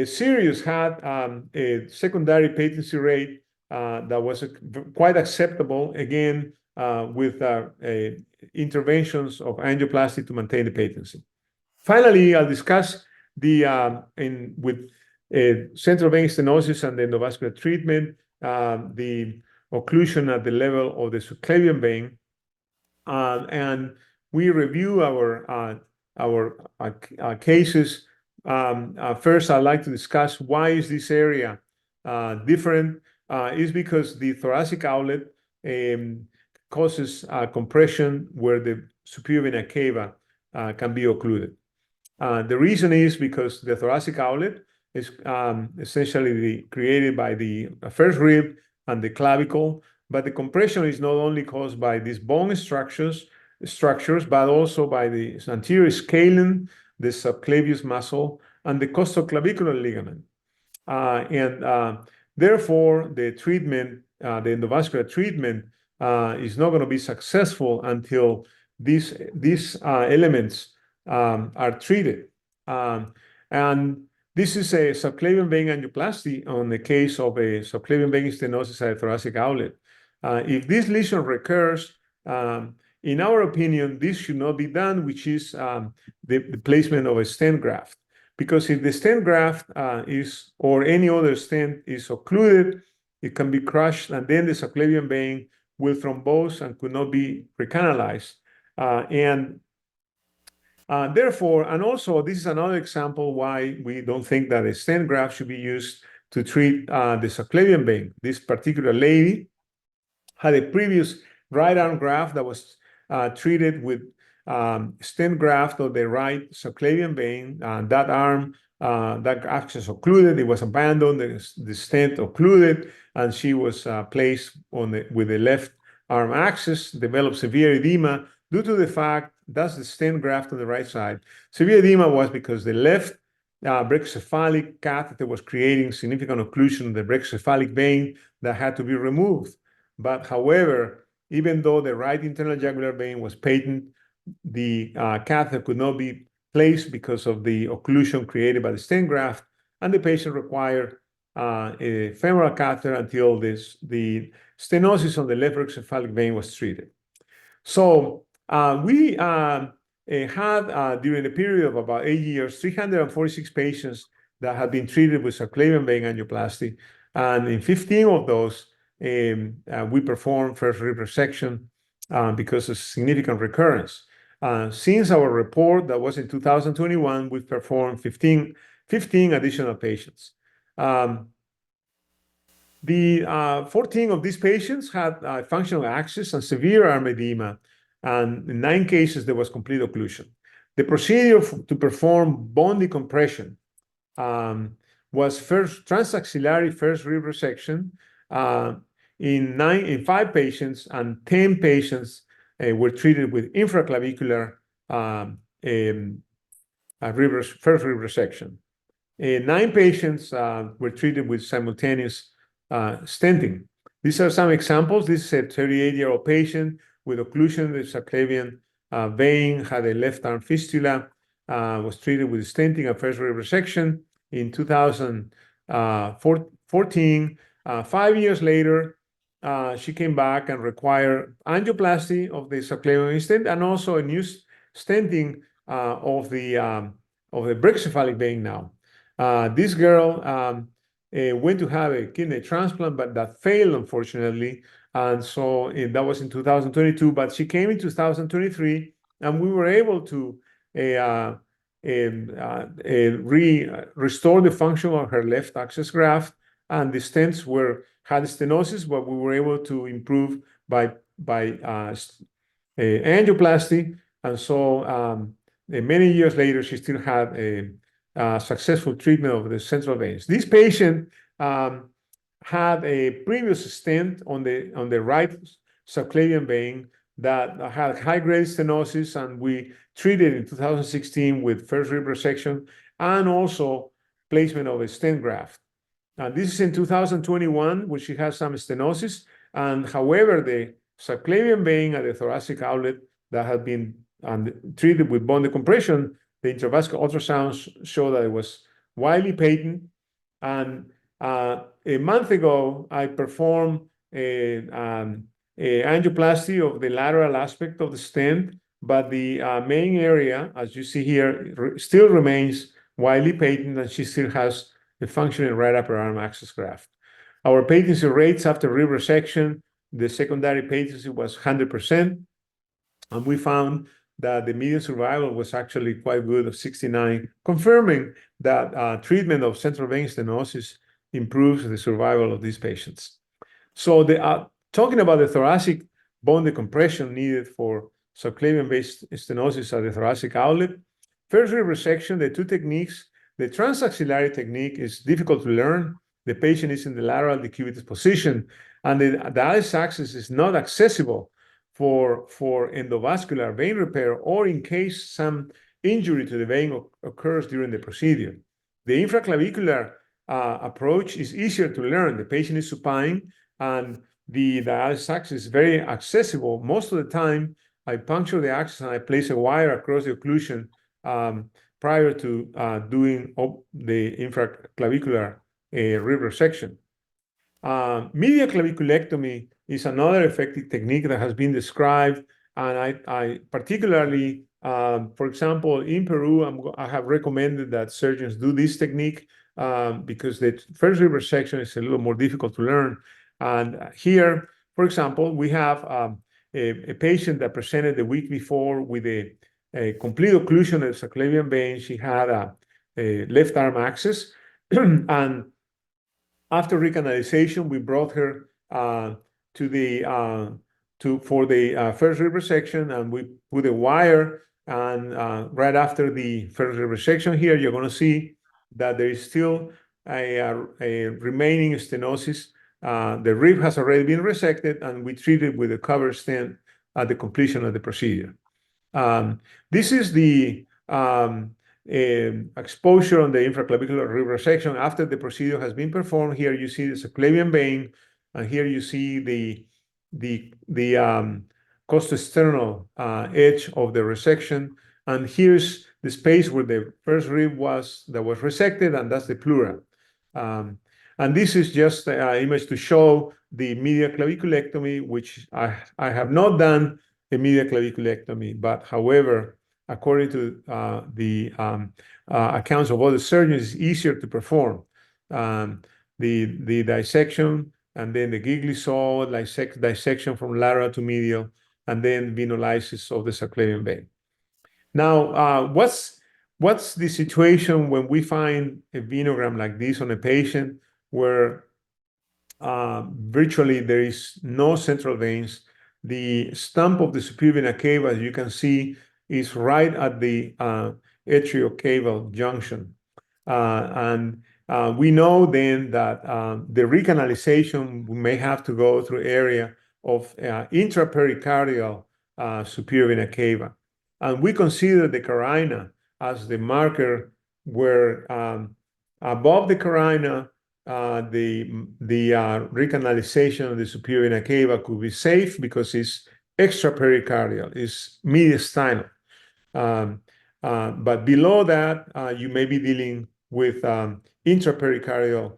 series had a secondary patency rate that was quite acceptable, again, with interventions of angioplasty to maintain the patency. Finally, I'll discuss with central vein stenosis and the endovascular treatment, the occlusion at the level of the subclavian vein, and we review our cases. First, I'd like to discuss why is this area different. Is because the thoracic outlet causes compression where the superior vena cava can be occluded. The reason is because the thoracic outlet is essentially created by the first rib and the clavicle, but the compression is not only caused by these bone structures, but also by the anterior scalene, the subclavius muscle, and the costoclavicular ligament. Therefore, the treatment, the endovascular treatment, is not going to be successful until these elements are treated. And this is a subclavian vein angioplasty on the case of a subclavian vein stenosis at a thoracic outlet. If this lesion recurs, in our opinion, this should not be done, which is the placement of a stent graft. Because if the stent graft or any other stent is occluded, it can be crushed, and then the subclavian vein will thrombose and could not be recanalized. Therefore, and also this is another example why we don't think that a stent graft should be used to treat the subclavian vein. This particular lady had a previous right arm graft that was treated with stent graft of the right subclavian vein. That arm, that axis occluded, it was abandoned, the stent occluded, and she was placed with the left arm axis, developed severe edema due to the fact that's the stent graft on the right side. Severe edema was because the left brachycephalic catheter was creating significant occlusion in the brachycephalic vein that had to be removed. But however, even though the right internal jugular vein was patent, the catheter could not be placed because of the occlusion created by the stent graft, and the patient required a femoral catheter until the stenosis on the left brachycephalic vein was treated. So we had, during a period of about 8 years, 346 patients that had been treated with subclavian vein angioplasty. And in 15 of those, we performed first rib resection because of significant recurrence. Since our report that was in 2021, we've performed 15 additional patients. The 14 of these patients had functional access and severe arm edema, and in 9 cases, there was complete occlusion. The procedure to perform bone decompression was first transaxillary first rib resection in 5 patients, and 10 patients were treated with infraclavicular first rib resection. 9 patients were treated with simultaneous stenting. These are some examples. This is a 38-year-old patient with occlusion of the subclavian vein, had a left arm fistula, was treated with stenting and first rib resection in 2014. 5 years later, she came back and required angioplasty of the subclavian stent and also a new stenting of the brachycephalic vein now. This girl went to have a kidney transplant, but that failed, unfortunately. And so that was in 2022, but she came in 2023, and we were able to restore the function of her left access graft, and the stents had stenosis, but we were able to improve by angioplasty. And so many years later, she still had a successful treatment of the central veins. This patient had a previous stent on the right subclavian vein that had high-grade stenosis, and we treated in 2016 with first rib resection and also placement of a stent graft. This is in 2021, when she has some stenosis, and however, the subclavian vein at the thoracic outlet that had been treated with bone decompression, the intravascular ultrasounds show that it was widely patent. And a month ago, I performed a angioplasty of the lateral aspect of the stent, but the main area, as you see here, still remains widely patent, and she still has a functioning right upper arm access graft. Our patency rates after rib resection, the secondary patency was 100%, and we found that the median survival was actually quite good of 69, confirming that treatment of central vein stenosis improves the survival of these patients. So talking about the thoracic bone decompression needed for subclavian-based stenosis at the thoracic outlet, first rib resection, the 2 techniques, the transaxillary technique is difficult to learn. The patient is in the lateral decubitus position, and the dialysis access is not accessible for endovascular vein repair, or in case some injury to the vein occurs during the procedure. The infraclavicular approach is easier to learn. The patient is supine, and the dialysis access is very accessible. Most of the time, I puncture the access and I place a wire across the occlusion prior to doing the infraclavicular rib resection. Medial claviculectomy is another effective technique that has been described, and I particularly, for example, in Peru, I have recommended that surgeons do this technique because the first rib resection is a little more difficult to learn. And here, for example, we have a patient that presented the week before with a complete occlusion of the subclavian vein. She had a left arm access, and after recanalization, we brought her for the first rib resection, and we put a wire. And right after the first rib resection here, you're going to see that there is still a remaining stenosis. The rib has already been resected, and we treated with a cover stent at the completion of the procedure. This is the exposure on the infraclavicular resection after the procedure has been performed. Here you see the subclavian vein, and here you see the costoesternal edge of the resection, and here's the space where the first rib was that was resected, and that's the pleura. And this is just an image to show the medial claviculectomy, which I have not done a medial claviculectomy, but however, according to the accounts of other surgeons, it's easier to perform. The dissection, and then the giggly saw dissection from lateral to medial, and then venolysis of the subclavian vein. Now, what's the situation when we find a venogram like this on a patient where virtually there is no central veins? The stump of the superior vena cava, as you can see, is right at the atriocaval junction. And we know then that the recanalization may have to go through area of intrapericardial superior vena cava. And we consider the carina as the marker where above the carina, the recanalization of the superior vena cava could be safe because it's extrapericardial, it's mediastinal. But below that, you may be dealing with intrapericardial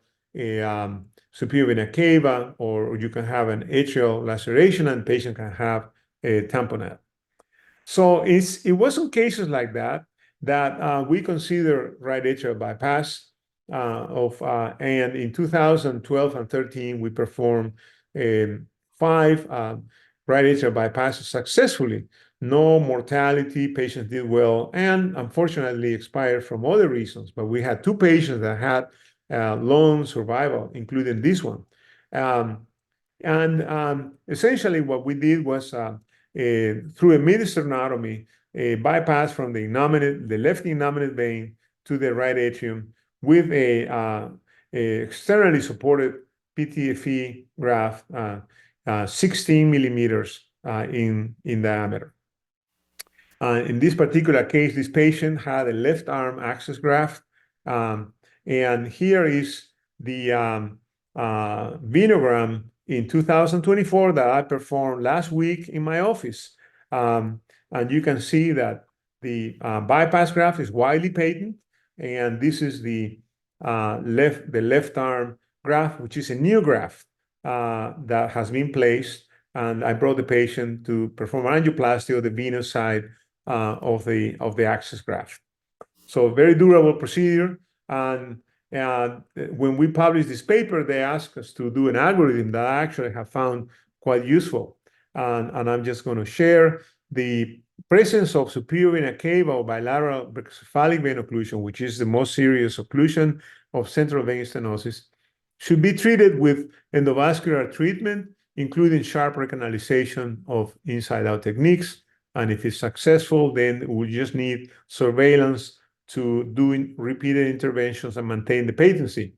superior vena cava, or you can have an atrial laceration and patient can have a tamponade. So it was some cases like that we consider right atrial bypass and in 2012 and 13 we performed 5 right atrial bypasses successfully. No mortality, patients did well, and unfortunately expired from other reasons. But we had 2 patients that had long survival, including this one. Essentially what we did was through a mid-sternotomy, a bypass from the left innominate vein to the right atrium with a externally supported PTFE graft, 16 millimeters in diameter. In this particular case, this patient had a left arm access graft, and here is the venogram in 2024 that I performed last week in my office. And you can see that the bypass graft is widely patent, and this is the left arm graft, which is a new graft that has been placed. And I brought the patient to perform angioplasty of the venous side of the access graft. So very durable procedure. And when we published this paper, they asked us to do an algorithm that I actually have found quite useful. And I'm just going to share the presence of superior vena cava or bilateral brachycephalic vein occlusion, which is the most serious occlusion of central vein stenosis, should be treated with endovascular treatment, including sharp recanalization of inside-out techniques. And if it's successful, then we just need surveillance to do repeated interventions and maintain the patency.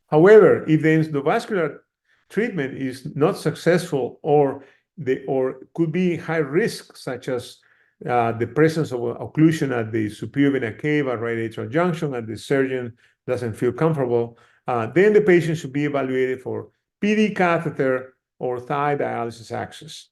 However, if the endovascular treatment is not successful or could be high risk, such as the presence of occlusion at the superior vena cava, right atrial junction, and the surgeon doesn't feel comfortable, then the patient should be evaluated for PD catheter or thigh dialysis access.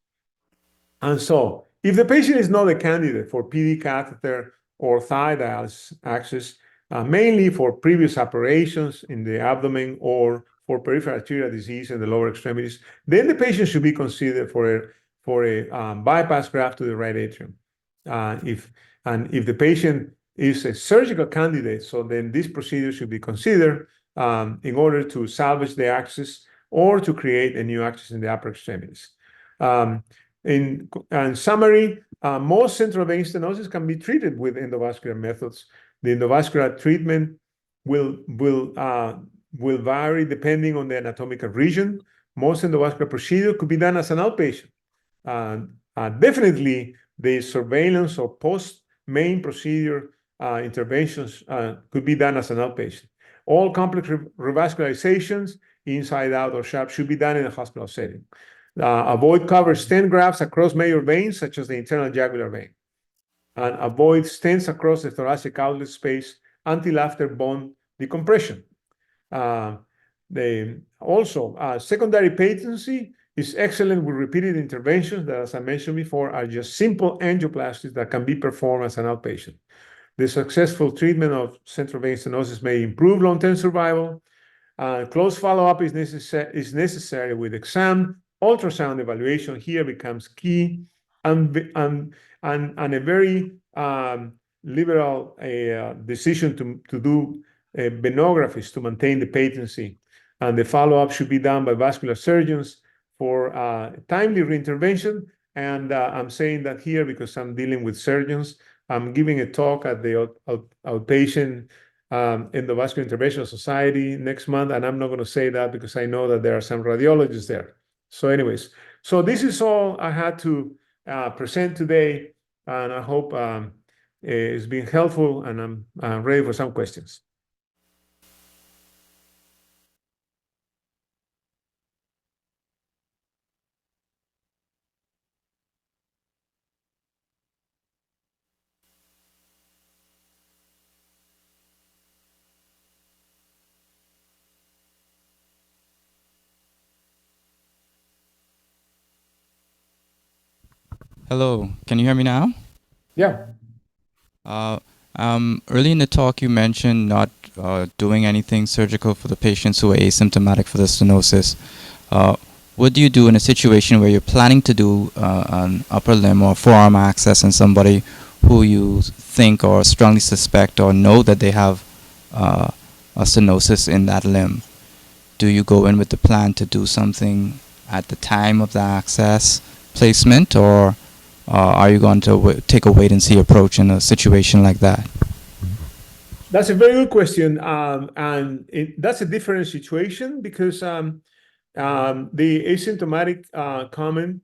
And so, if the patient is not a candidate for PD catheter or thigh dialysis access, mainly for previous operations in the abdomen or for peripheral arterial disease in the lower extremities, then the patient should be considered for a bypass graft to the right atrium. If the patient is a surgical candidate, so then this procedure should be considered in order to salvage the access or to create a new access in the upper extremities. In summary, most central vein stenosis can be treated with endovascular methods. The endovascular treatment will vary depending on the anatomical region. Most endovascular procedure could be done as an outpatient. Definitely, the surveillance or post-main procedure interventions could be done as an outpatient. All complex revascularizations, inside out or sharp, should be done in a hospital setting. Avoid cover stent grafts across major veins, such as the internal jugular vein. and avoid stents across the thoracic outlet space until after bone decompression. Secondary patency is excellent with repeated interventions that, as I mentioned before, are just simple angioplasties that can be performed as an outpatient. The successful treatment of central vein stenosis may improve long-term survival. Close follow-up is necessary with exam. Ultrasound evaluation here becomes key, and a very liberal decision to do venographies to maintain the patency. And the follow-up should be done by vascular surgeons for timely reintervention. And I'm saying that here because I'm dealing with surgeons. I'm giving a talk at the outpatient Endovascular Interventional Society next month, and I'm not going to say that because I know that there are some radiologists there. So anyways, so this is all I had to present today, and I hope it's been helpful, and I'm ready for some questions. Hello, can you hear me now? Yeah. Early in the talk, you mentioned not doing anything surgical for the patients who are asymptomatic for the stenosis. What do you do in a situation where you're planning to do an upper limb or forearm access in somebody who you think or strongly suspect or know that they have a stenosis in that limb? Do you go in with the plan to do something at the time of the access placement, or are you going to take a wait-and-see approach in a situation like that? That's a very good question, and that's a different situation because the asymptomatic comment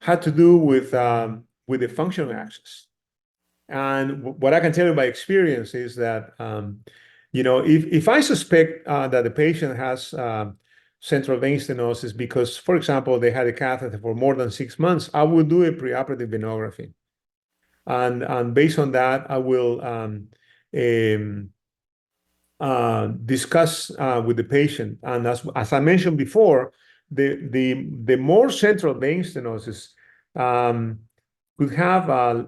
had to do with the functional access. And what I can tell you by experience is that if I suspect that the patient has central vein stenosis because, for example, they had a catheter for more than 6 months, I will do a preoperative venography. And based on that, I will discuss with the patient. And as I mentioned before, the more central vein stenosis could have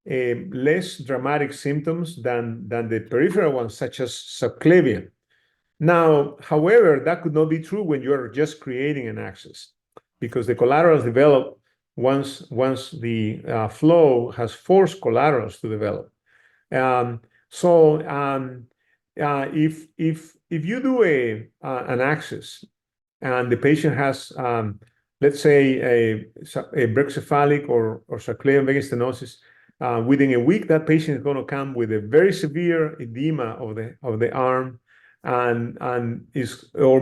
less dramatic symptoms than the peripheral ones, such as subclavian. Now, however, that could not be true when you are just creating an axis, because the collaterals develop once the flow has forced collaterals to develop. If you do an axis and the patient has, let's say, a brachycephalic or subclavian vein stenosis, within a week, that patient is going to come with a very severe edema of the arm, and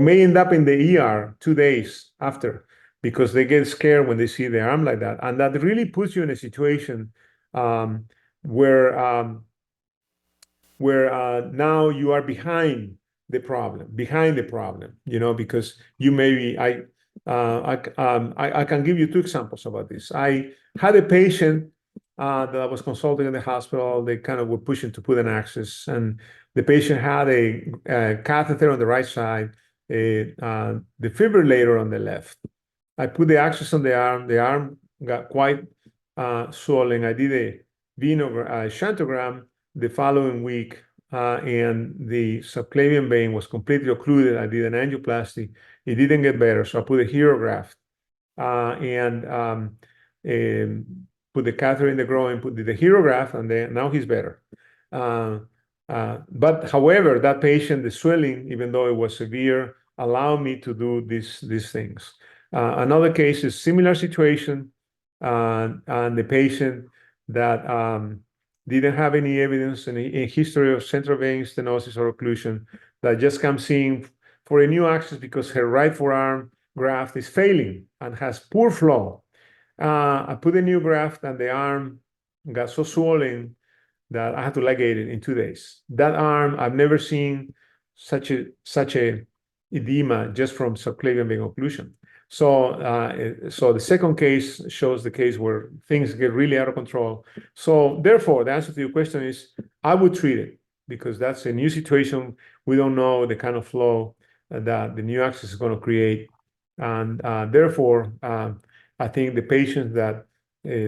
may end up in the ER 2 days after, because they get scared when they see their arm like that, and that really puts you in a situation where now you are behind the problem, because you maybe I can give you 2 examples about this. I had a patient that I was consulting in the hospital. They kind of were pushing to put an access, and the patient had a catheter on the right side, a defibrillator on the left. I put the access on the arm. The arm got quite swollen. I did a shunt the following week, and the subclavian vein was completely occluded. I did an angioplasty. It didn't get better, so I put a hero and put the catheter in the groin, put the hero and then now he's better. But however, that patient, the swelling, even though it was severe, allowed me to do these things. Another case is similar situation, and the patient that didn't have any evidence in a history of central vein stenosis or occlusion, that just comes in for a new access because her right forearm graft is failing and has poor flow. I put a new graft, and the arm got so swollen that I had to ligate it in 2 days. That arm, I've never seen such a edema just from subclavian vein occlusion. So the second case shows the case where things get really out of control. So therefore, the answer to your question is I would treat it because that's a new situation. We don't know the kind of flow that the new access is going to create. And therefore, I think the patients that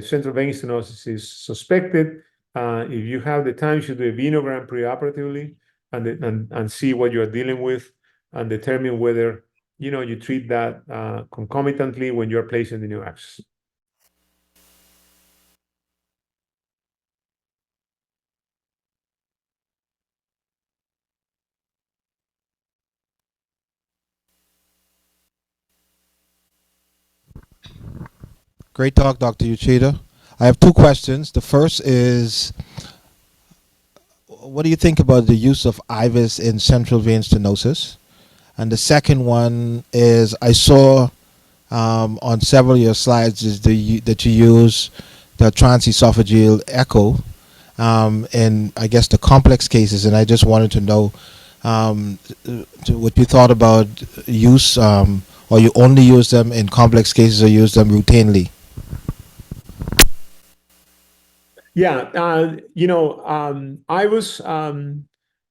central vein stenosis is suspected, if you have the time, you should do a venogram preoperatively and see what you're dealing with and determine whether you treat that concomitantly when you're placing the new access. Great talk, Dr. Uchida. I have two questions. The first is, what do you think about the use of IVUS in central vein stenosis? And the second one is, I saw on several of your slides that you use the transesophageal echo in, I guess, the complex cases, and I just wanted to know what you thought about use, or you only use them in complex cases or use them routinely? Yeah, IVUS,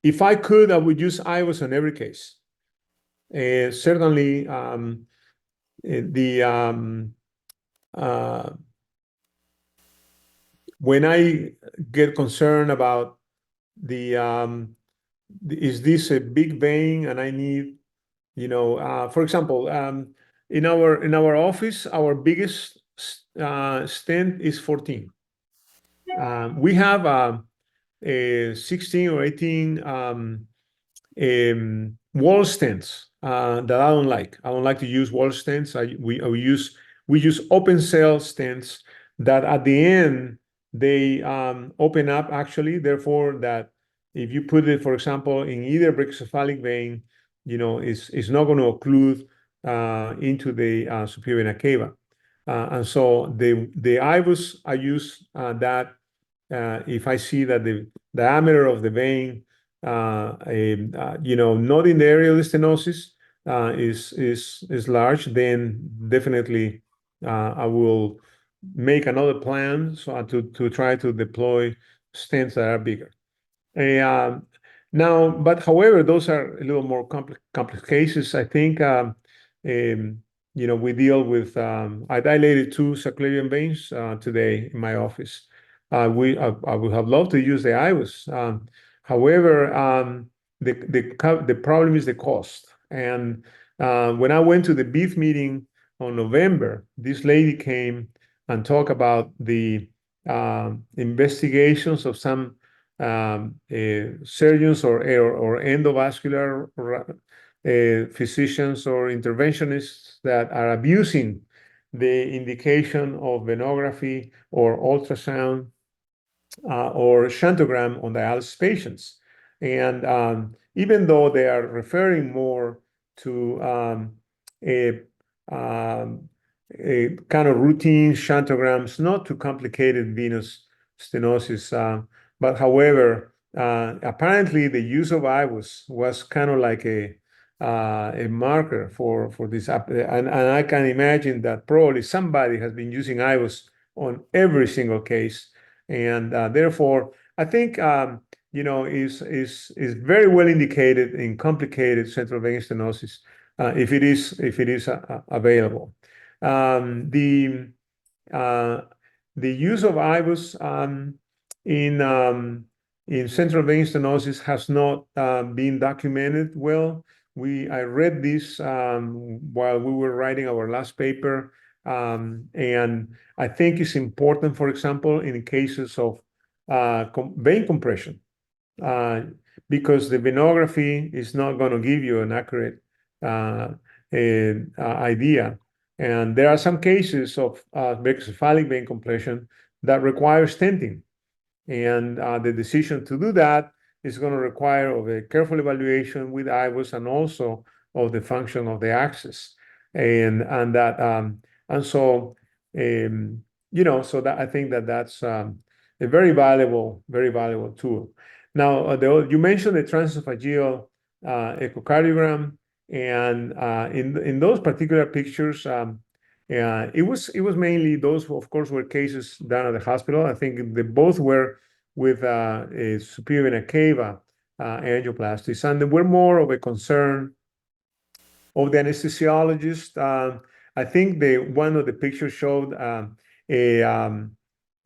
if I could, I would use IVUS on every case. Certainly, when I get concerned about is this a big vein and I need, for example, in our office, our biggest stent is 14. We have a 16 or 18 wall stents that I don't like. I don't like to use wall stents. We use open cell stents that at the end they open up actually. Therefore, that if you put it, for example, in either brachiocephalic vein, it's not going to occlude into the superior vena cava. And so the IVUS, I use that if I see that the diameter of the vein, not in the area of the stenosis, is large, then definitely I will make another plan to try to deploy stents that are bigger. Now, but however, those are a little more complex cases. I think we deal with. I dilated 2 subclavian veins today in my office. I would have loved to use the IVUS. However, the problem is the cost. And when I went to the BEEF meeting on November, this lady came and talked about the investigations of some surgeons or endovascular physicians or interventionists that are abusing the indication of venography or ultrasound or shunt-o-gram on dialysis patients. And even though they are referring more to a kind of routine shunt-o-grams, not too complicated venous stenosis, but however, apparently the use of IVUS was kind of like a marker for this. And I can imagine that probably somebody has been using IVUS on every single case. And therefore, I think is very well indicated in complicated central vein stenosis if it is available. The use of IVUS in central vein stenosis has not been documented well. I read this while we were writing our last paper, and I think it's important, for example, in cases of vein compression, because the venography is not going to give you an accurate idea. And there are some cases of brachiocephalic vein compression that require stenting. And the decision to do that is going to require of a careful evaluation with IVUS and also of the function of the axis. So that I think that's a very valuable tool. Now, you mentioned the transesophageal echocardiogram, And in those particular pictures, it was mainly those, of course, were cases done at the hospital. I think they both were with a superior vena cava angioplasties, and they were more of a concern of the anesthesiologist. I think one of the pictures showed a, um,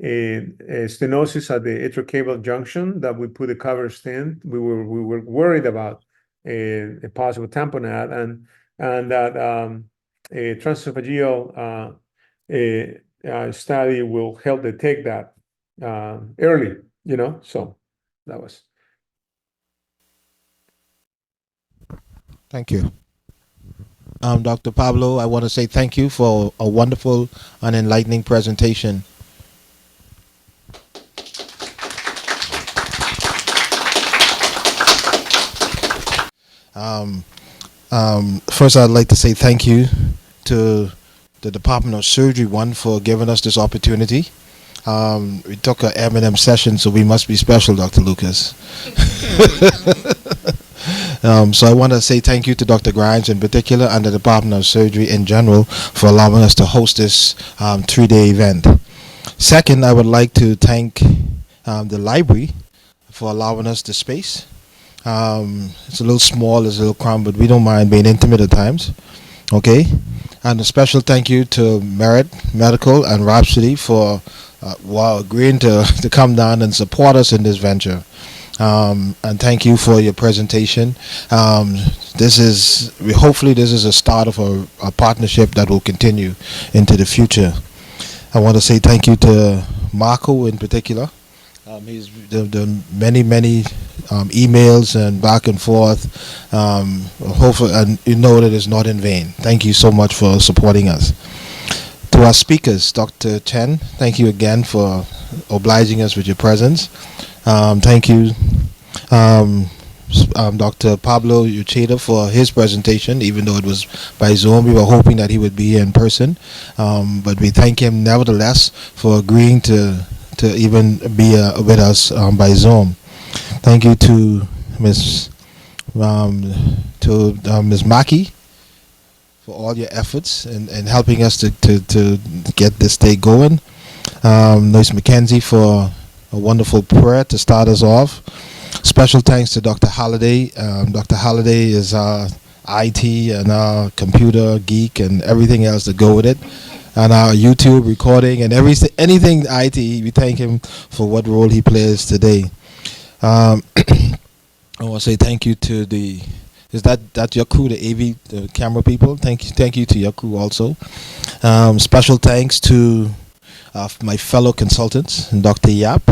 a stenosis at the atriocaval junction that we put a cover stent. We were worried about a possible tamponade, and that a transesophageal study will help detect that early. So that was. Thank you. Dr. Pablo, I want to say thank you for a wonderful and enlightening presentation. First, I'd like to say thank you to the Department of Surgery, for giving us this opportunity. We took a M&M session, so we must be special, Dr. Lucas. So I want to say thank you to Dr. Grimes in particular and the Department of Surgery in general for allowing us to host this 3-day event. Second, I would like to thank the library for allowing us the space. It's a little small, it's a little cramped, but we don't mind being intimate at times. Okay? And a special thank you to Merit Medical and Rhapsody for agreeing to come down and support us in this venture. And thank you for your presentation. Hopefully this is a start of a partnership that will continue into the future. I want to say thank you to Marco in particular. He's the many emails and back and forth. Hopefully, and you know that it's not in vain. Thank you so much for supporting us. To our speakers, Dr. Chen, thank you again for obliging us with your presence. Thank you, Dr. Pablo Ucheda, for his presentation, even though it was by Zoom. We were hoping that he would be here in person, but we thank him nevertheless for agreeing to even be with us by Zoom. Thank you to Ms. Maki for all your efforts in helping us to get this day going. Ms. McKenzie for a wonderful prayer to start us off. Special thanks to Dr. Halliday. Dr. Halliday is our IT and our computer geek and everything else that go with it, and our YouTube recording and anything IT. We thank him for what role he plays today. I want to say thank you to is that your crew, the AV, the camera people? Thank you to your crew also. Special thanks to my fellow consultants, Dr. Yap,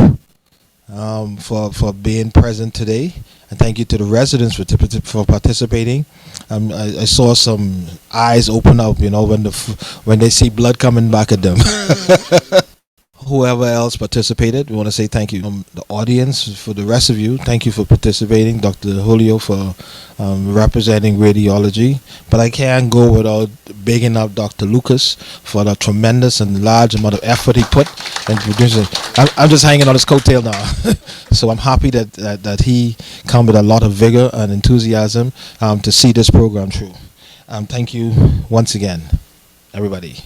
for being present today, and thank you to the residents for participating. I saw some eyes open up, when they see blood coming back at them. Whoever else participated, we want to say thank you. The audience, for the rest of you, thank you for participating. Dr. Julio for representing radiology. But I can't go without bigging up Dr. Lucas for the tremendous and large amount of effort he put in producing. I'm just hanging on his coattail now. So I'm happy that he come with a lot of vigor and enthusiasm to see this program through. Thank you once again, everybody.